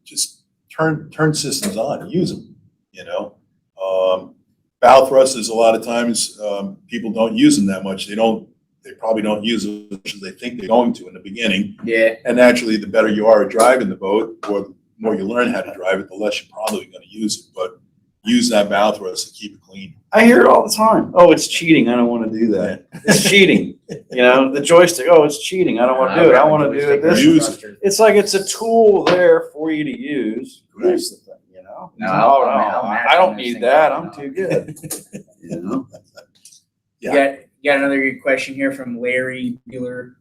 just turn systems on, use them, you know. Bow thrusters, a lot of times, people don't use them that much. They probably don't use them as much as they think they're going to in the beginning. Yeah. And naturally, the better you are at driving the boat, or the more you learn how to drive it, the less you're probably going to use it. But use that bow thrust to keep it clean. I hear it all the time. Oh, it's cheating. I don't want to do that. It's cheating. You know, the joystick. Oh, it's cheating. I don't want to do it. I want to do it this Use way. It's like it's a tool there for you to use. That's the thing, you know. No, I don't need that. I'm too good. You know. Yeah. You got another good question here from Larry Beeler.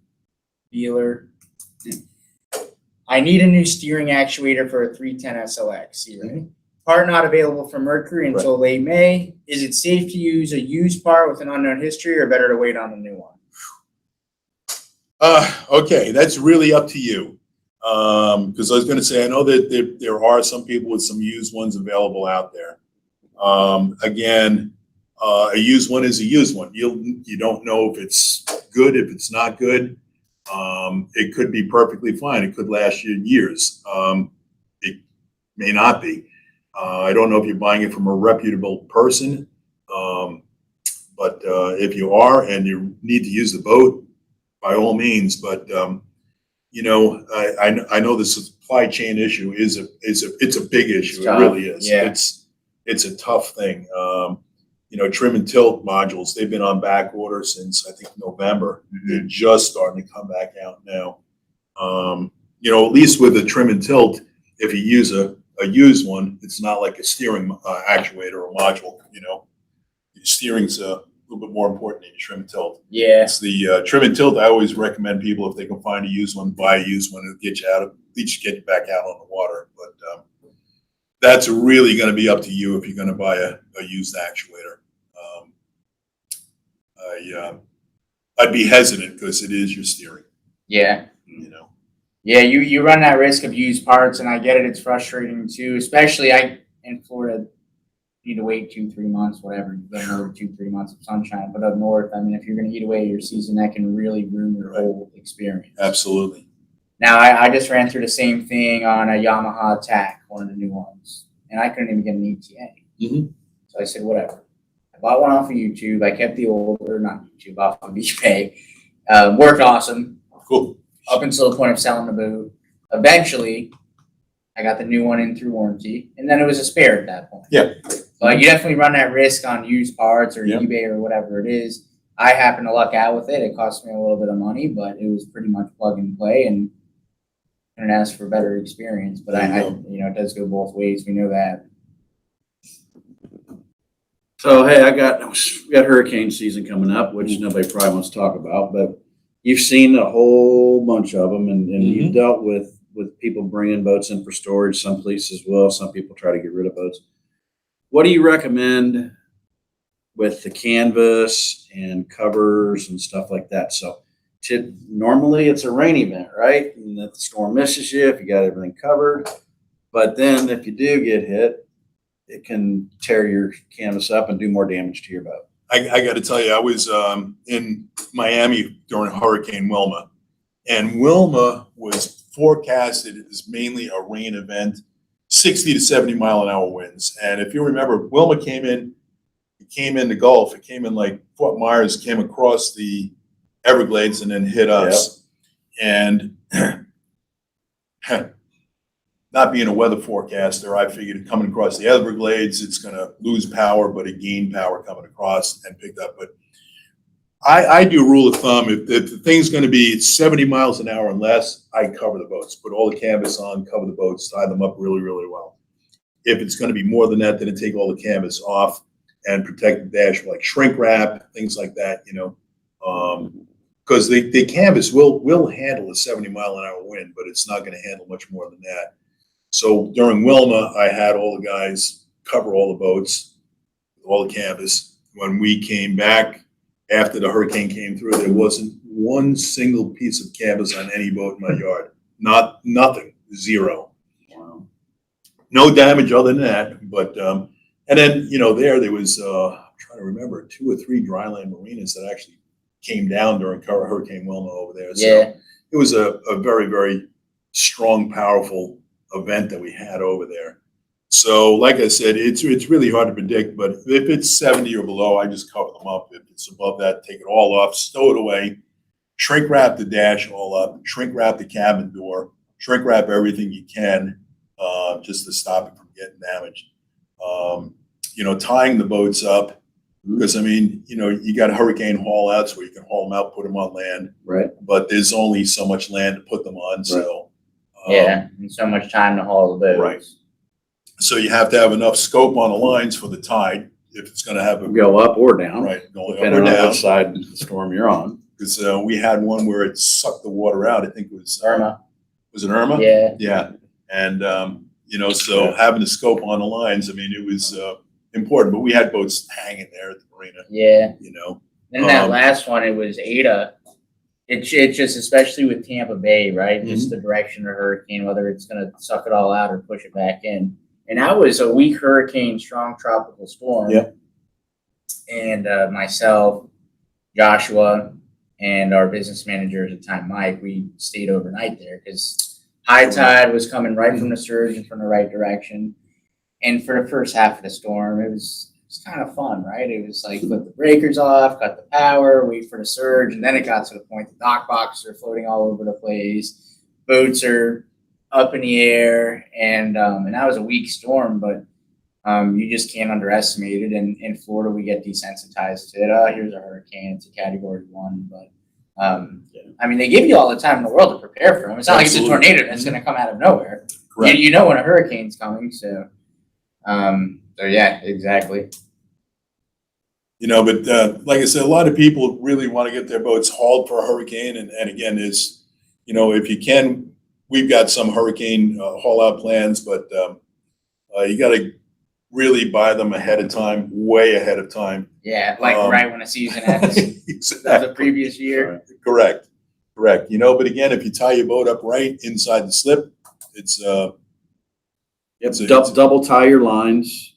I need a new steering actuator for a 310 SLX. You ready? Part not available from Mercury until late May. Is it safe to use a used part with an unknown history, or better to wait on a new one? Okay, that's really up to you. Because I was going to say, I know that there are some people with some used ones available out there. Again, a used one is a used one. You don't know if it's good, if it's not good. It could be perfectly fine. It could last you years. It may not be. I don't know if you're buying it from a reputable person, but if you are and you need to use the boat, by all means. But you know, I know the supply chain issue it's a big issue. It really is. Yeah. It's a tough thing. You know, trim and tilt modules, they've been on back order since I think November. They're just starting to come back out now. You know, at least with a trim and tilt, if you use a used one, it's not like a steering actuator or module. You know, your steering's a little bit more important than your trim and tilt. Yeah. It's the trim and tilt. I always recommend people, if they can find a used one, buy a used one. It'll get you out of, at least get you back out on the water. But that's really going to be up to you if you're going to buy a used actuator. I'd be hesitant because it is your steering. Yeah. You know. Yeah, you run that risk of used parts, and I get it. It's frustrating too, especially in Florida. You need to wait 2-3 months, whatever. You get another 2-3 months of sunshine. But up north, I mean, if you're going to eat away your season, that can really ruin your whole experience. Absolutely. Now, I just ran through the same thing on a Yamaha Attack, one of the new ones, and I couldn't even get an ETA. So I said, whatever. I bought one off of YouTube. I kept the old, or not YouTube, off of eBay. Worked awesome. Cool. Up until the point of selling the boat. Eventually, I got the new one in through warranty, and then it was a spare at that point. Yeah. But you definitely run that risk on used parts or Yep. eBay or whatever it is. I happened to luck out with it. It cost me a little bit of money, but it was pretty much plug and play, and couldn't ask for a better experience. But it does go both ways. We know that. So hey, we got hurricane season coming up, which nobody probably wants to talk about, but you've seen a whole bunch of them, and you've dealt with people bringing boats in for storage. Some places will. Some people try to get rid of boats. What do you recommend with the canvas and covers and stuff like that? So normally it's a rain event, right? And if the storm misses you, if you got everything covered, but then if you do get hit, it can tear your canvas up and do more damage to your boat. I got to tell you, I was in Miami during Hurricane Wilma, and Wilma was forecasted as mainly a rain event, 60 to 70 mile an hour winds. And if you remember, Wilma came in the Gulf. It came in like Fort Myers, came across the Everglades, and then hit us. Yep. And not being a weather forecaster, I figured coming across the Everglades, it's going to lose power, but it gained power coming across and picked up. But I do a rule of thumb. If the thing's going to be 70 miles an hour and less, I cover the boats, put all the canvas on, cover the boats, tie them up really, really well. If it's going to be more than that, then take all the canvas off and protect the dash with like shrink wrap, things like that, you know. Because the canvas will handle a 70 mile an hour wind, but it's not going to handle much more than that. So during Wilma, I had all the guys cover all the boats, all the canvas. When we came back after the hurricane came through, there wasn't one single piece of canvas on any boat in my yard. Nothing, zero. Wow. No damage other than that. But and then there was I'm trying to remember 2 or 3 dryland marinas that actually came down during Hurricane Wilma over there. So Yeah. it was a very, very strong, powerful event that we had over there. So like I said, it's really hard to predict, but if it's 70 or below, I just cover them up. If it's above that, take it all off, stow it away, shrink wrap the dash all up, shrink wrap the cabin door, shrink wrap everything you can, just to stop it from getting damaged. Tying the boats up, because I mean, you got hurricane haul outs where you can haul them out, put them on land, Right. but there's only so much land to put them on. So, Yeah, and so much time to haul the boats. Right. So you have to have enough scope on the lines for the tide if it's going to have a Go up or down. right going up Depending or on down. what side of the storm you're on. Because we had one where it sucked the water out. I think it was Irma. Was it Irma? Yeah. Yeah. And so having the scope on the lines, I mean, it was important. But we had boats hanging there at the marina. Yeah. And that Um, last one, it was Ada. It's just, especially with Tampa Bay, right? Just the direction of the hurricane, whether it's going to suck it all out or push it back in. And that was a weak hurricane, strong tropical storm. Yep. And myself, Joshua, and our business manager at the time, Mike, we stayed overnight there because high tide was coming right from the surge and from the right direction. And for the first half of the storm, it was kind of fun, right? It was like put the breakers off, cut the power, wait for the surge, and then it got to the point the dock boxes are floating all over the place, boats are up in the air, and that was a weak storm, but you just can't underestimate it. And in Florida, we get desensitized to it. Oh, here's a hurricane; it's a Category 1, but I mean, they give you all the time in the world to prepare for them. It's not like it's a tornado that's going to come out of nowhere. Correct. You know when a hurricane's coming, so. So yeah, exactly. But like I said, a lot of people really want to get their boats hauled for a hurricane. And again, if you can, we've got some hurricane haul out plans, but you got to really buy them ahead of time, way ahead of time. Yeah, like right when the season ends Exactly. of the previous year. Correct. But again, if you tie your boat up right inside the slip, it's Double tie your lines,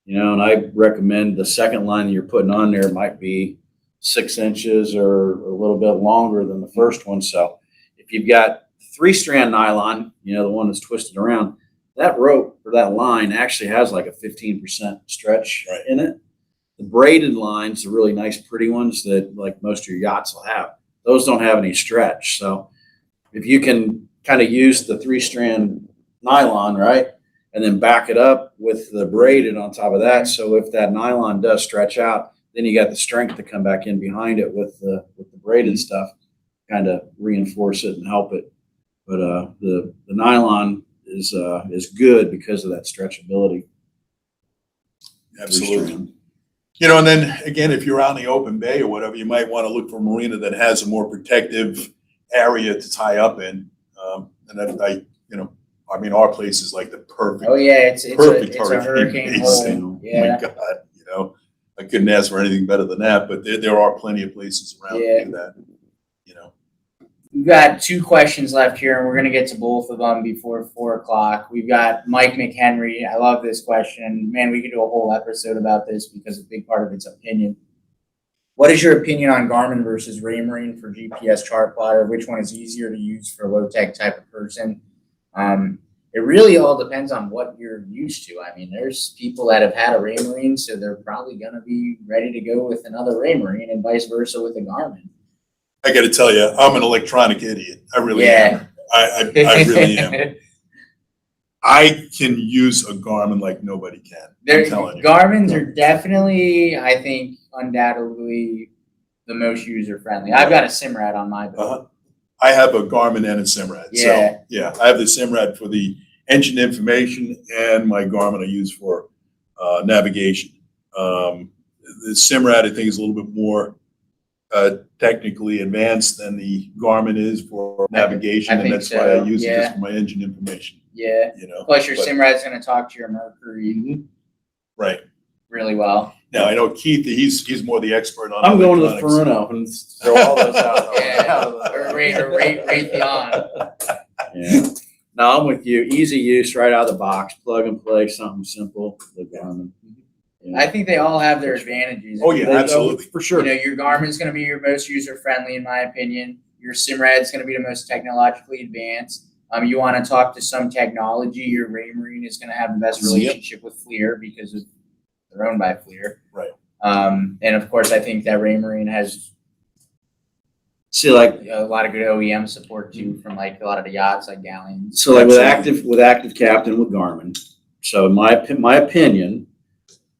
and I recommend the second line that you're putting on there might be 6 inches or a little bit longer than the first one. So if you've got 3-strand nylon, the one that's twisted around, that rope or that line actually has like a 15% stretch in it. The braided lines, the really nice, pretty ones that like most of your yachts will have, those don't have any stretch. So if you can kind of use the 3-strand nylon, right, and then back it up with the braided on top of that. So if that nylon does stretch out, then you got the strength to come back in behind it with the braided stuff, kind of reinforce it and help it. But the nylon is good because of that stretchability. absolutely. And then again, if you're out in the open bay or whatever, you might want to look for a marina that has a more protective area to tie up in. I mean, our place is like the perfect. Oh yeah, it's a hurricane basin. hole. Oh my God, I couldn't ask for anything better than that. But there are plenty of places around to do that. We've got 2 questions left here, and we're going to get to both of them before 4 o'clock. We've got Mike McHenry. I love this question. Man, we could do a whole episode about this because a big part of it's opinion. What is your opinion on Garmin versus Raymarine for GPS chart plotter? Which one is easier to use for a low-tech type of person? It really all depends on what you're used to. I mean, there's people that have had a Raymarine, so they're probably going to be ready to go with another Raymarine, and vice versa with a Garmin. I got to tell you, I'm an electronic idiot. I really am. I really am. I can use a Garmin like nobody can. I'm telling you. Garmin's are definitely, I think, undoubtedly the most user-friendly. I've got a Simrad on my boat. I have a Garmin and a Simrad. Yeah. So, yeah, I have the Simrad for the engine information and my Garmin I use for navigation. The Simrad, I think, is a little bit more technically advanced than the Garmin is for navigation, and that's why I use it just for my engine information. Yeah. Plus, your Simrad's going to talk to your Mercury right really well. Now I know Keith; he's more the expert on. I'm going to the Furuno and throw all those out. Or Raytheon. Yeah. No, I'm with you. Easy use, right out of the box, plug and play, something simple. The Garmin. I think they all have their advantages. Oh, yeah, absolutely. For sure. Your Garmin's going to be your most user friendly, in my opinion. Your Simrad's going to be the most technologically advanced. You want to talk to some technology, your Raymarine is going to have the best relationship with FLIR because they're owned by FLIR. Right. And of course, I think that Raymarine has See, like, a lot of good OEM support too from like a lot of the yachts like Galleons. so like with active captain with Garmin. So in my opinion,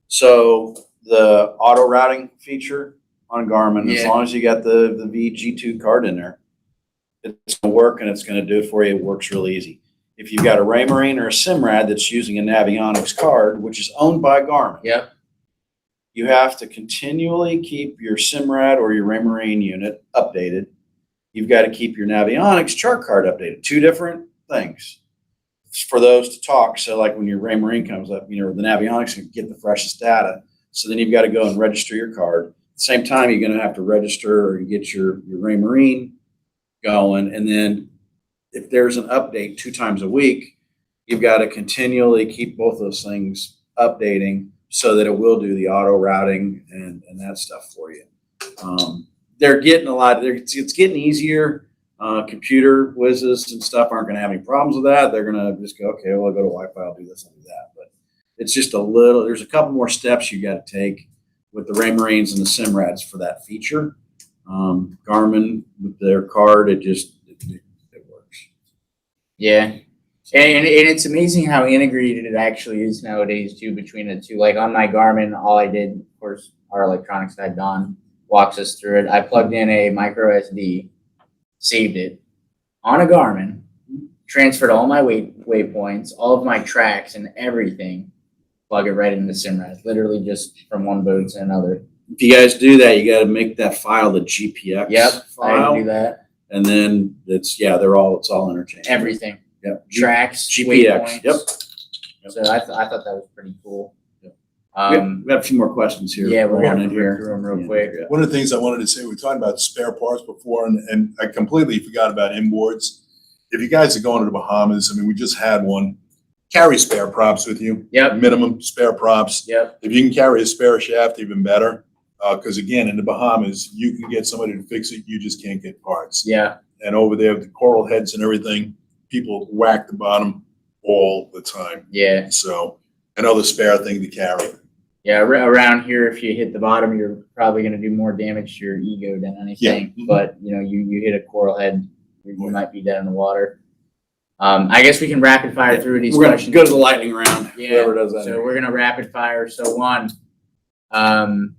so the auto routing feature on Garmin, as long as you got the VG2 card in there, it's gonna work and it's gonna do it for you. It works real easy. If you've got a Raymarine or a Simrad that's using a Navionics card, which is owned by Garmin, Yep. you have to continually keep your Simrad or your Raymarine unit updated. You've got to keep your Navionics chart card updated. Two different things for those to talk. So like when your Raymarine comes up, the Navionics can get the freshest data. So then you've got to go and register your card. At the same time, you're going to have to register or get your Raymarine going. And then if there's an update 2 times a week, you've got to continually keep both those things updating so that it will do the auto routing and that stuff for you. They're getting it's getting easier. Computer whizzes and stuff aren't going to have any problems with that. They're going to just go, okay, well, I'll go to Wi-Fi, I'll do this, I'll do that. But it's just there's a couple more steps you got to take with the Raymarines and the Simrads for that feature. Garmin with their card, it works. Yeah. And it's amazing how integrated it actually is nowadays too between the two. Like on my Garmin, all I did, of course, our electronics guy Don walks us through it. I plugged in a micro SD, saved it on a Garmin, transferred all my waypoints, all of my tracks and everything, plug it right into Simrad, literally just from one boat to another. If you guys do that, you got to make that file the GPX I had to do that. and then it's all interchangeable. Everything. Yep. Tracks, GPX. waypoints. Yep. So I thought that was pretty cool. We have a few more questions here. Yeah, we're going gonna in here through them real quick. One of the things I wanted to say, we were talking about spare parts before, and I completely forgot about inboards. If you guys are going to the Bahamas, I mean, we just had one. Carry spare props with you. Yep. Minimum spare props. Yep. If you can carry a spare shaft, even better. Because again, in the Bahamas, you can get somebody to fix it. You just can't get parts. Yeah. And over there, the coral heads and everything, people whack the bottom all the time. Yeah. So another spare thing to carry. Yeah. Around here, if you hit the bottom, you're probably going to do more damage to your ego than anything. Yeah. But you hit a coral head, you might be dead in the water. I guess we can rapid fire through these We're going to questions. go to the lightning round. Yeah. Whoever does that. So we're going to rapid fire. So one,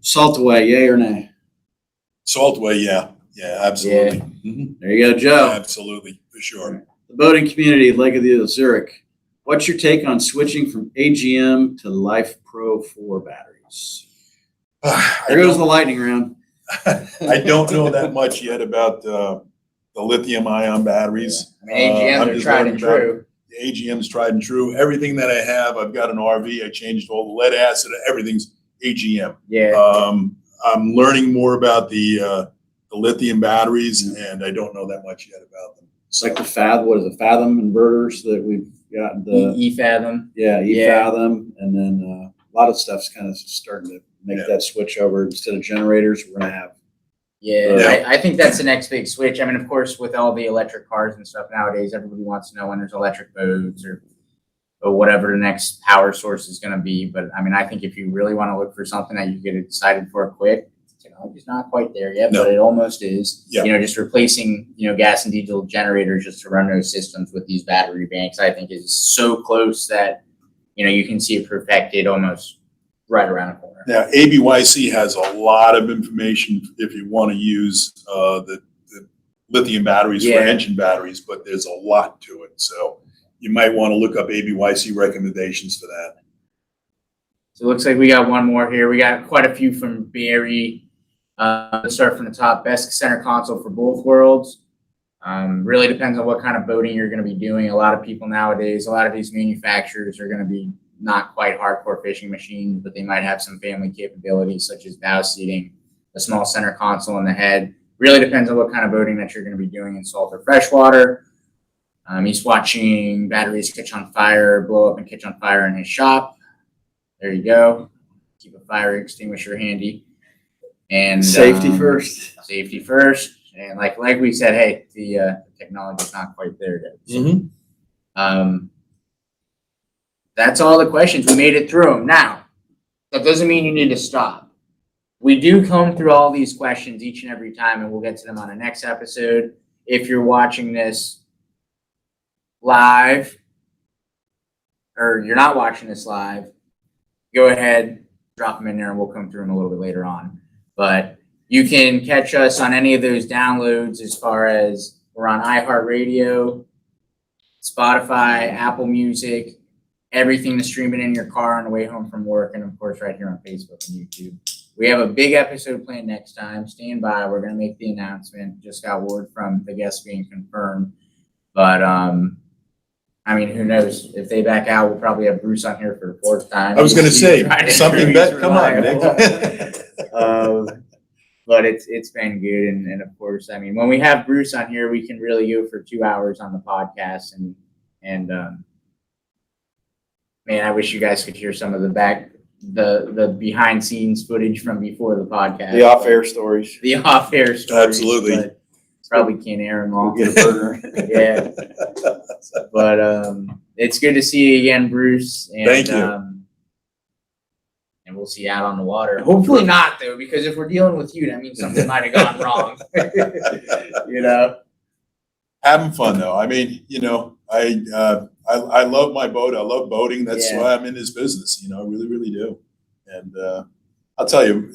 Salt away, yay or nay? Salt away, yeah. Yeah, absolutely. Mhm. There you go, Joe. Absolutely, for sure. The boating community, Lake of the Zurich. What's your take on switching from AGM to Life Pro 4 batteries? There goes the lightning round. I don't know that much yet about the lithium ion batteries. I mean, AGMs I'm are just tried learning and about true. The AGM's tried and true. Everything that I have, I've got an RV. I changed all the lead acid. Everything's AGM. Yeah. I'm learning more about the lithium batteries, and I don't know that much yet about them. It's like the Fathom inverters that we've got. eFathom. Yeah, Yeah. eFathom. And then a lot of stuff's kind of starting to make that switch over. Instead of generators, we're going to have. Yeah, I think that's the next big switch. I mean, of course, with all the electric cars and stuff nowadays, everybody wants to know when there's electric boats or whatever the next power source is going to be. But I mean, I think if you really want to look for something that you get excited for quick, technology's not quite there yet, but it almost is. Yeah. Just replacing, gas and diesel generators just to run those systems with these battery banks, I think is so close that, you can see it perfected almost right around the corner. Now, ABYC has a lot of information if you want to use the lithium batteries for engine batteries, but there's a lot to it. So you might want to look up ABYC recommendations for that. So it looks like we got one more here. We got quite a few from Barry. Let's start from the top. Best center console for both worlds. Really depends on what kind of boating you're going to be doing. A lot of people nowadays, a lot of these manufacturers are going to be not quite hardcore fishing machines, but they might have some family capabilities such as bow seating, a small center console in the head. Really depends on what kind of boating that you're going to be doing in salt or freshwater. He's watching batteries catch on fire, blow up and catch on fire in his shop. There you go. keep a fire extinguisher handy. And Safety first. Safety first. And like we said, hey, the technology's not quite there yet. So, that's all the questions. We made it through them. Now, that doesn't mean you need to stop. We do comb through all these questions each and every time, and we'll get to them on the next episode. If you're watching this live, or you're not watching this live, go ahead, drop them in there, and we'll come through them a little bit later on. But you can catch us on any of those downloads as far as we're on iHeartRadio, Spotify, Apple Music, everything to stream it in your car on the way home from work, and of course right here on Facebook and YouTube. We have a big episode planned next time. Stand by. We're going to make the announcement. Just got word from the guests being confirmed. But, I mean, who knows? If they back out, we'll probably have Bruce on here for the fourth time. I was going to say, something better. Come on, Nick. But it's been good. And of course, I mean, when we have Bruce on here, we can really go for 2 hours on the podcast. And man, I wish you guys could hear some of the behind scenes footage from before the podcast. The off-air stories. The off-air stories. Absolutely. But probably can't air them all. Get a burner. Yeah. But it's good to see you again, Bruce. And, Thank you. And we'll see you out on the water. Hopefully not, though, because if we're dealing with you, that means something might have gone wrong. You know? Having fun though. I mean, you know, I love my boat. I love boating. That's why I'm in this business. You know, I really, really do. And I'll tell you,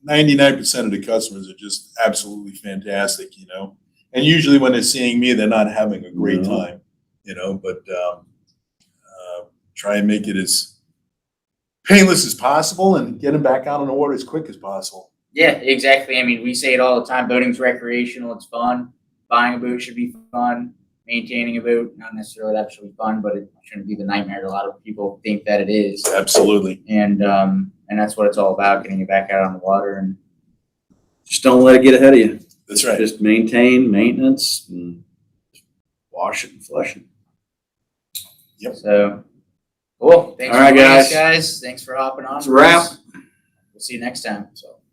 99% of the customers are just absolutely fantastic. You know, and usually when they're seeing me, they're not having a great time. You know, but try and make it as painless as possible and get them back out on the water as quick as possible. Yeah, exactly. I mean, we say it all the time. Boating's recreational. It's fun. Buying a boat should be fun. Maintaining a boat, not necessarily that should be fun, but it shouldn't be the nightmare. A lot of people think that it is. Absolutely. And that's what it's all about, getting you back out on the water. And Just don't let it get ahead of you. That's right. Just maintain maintenance and wash it and flush it. Yep. So, cool. Thanks All right, for joining us, guys. guys. Thanks for hopping on. It's a wrap. We'll see you next time. So.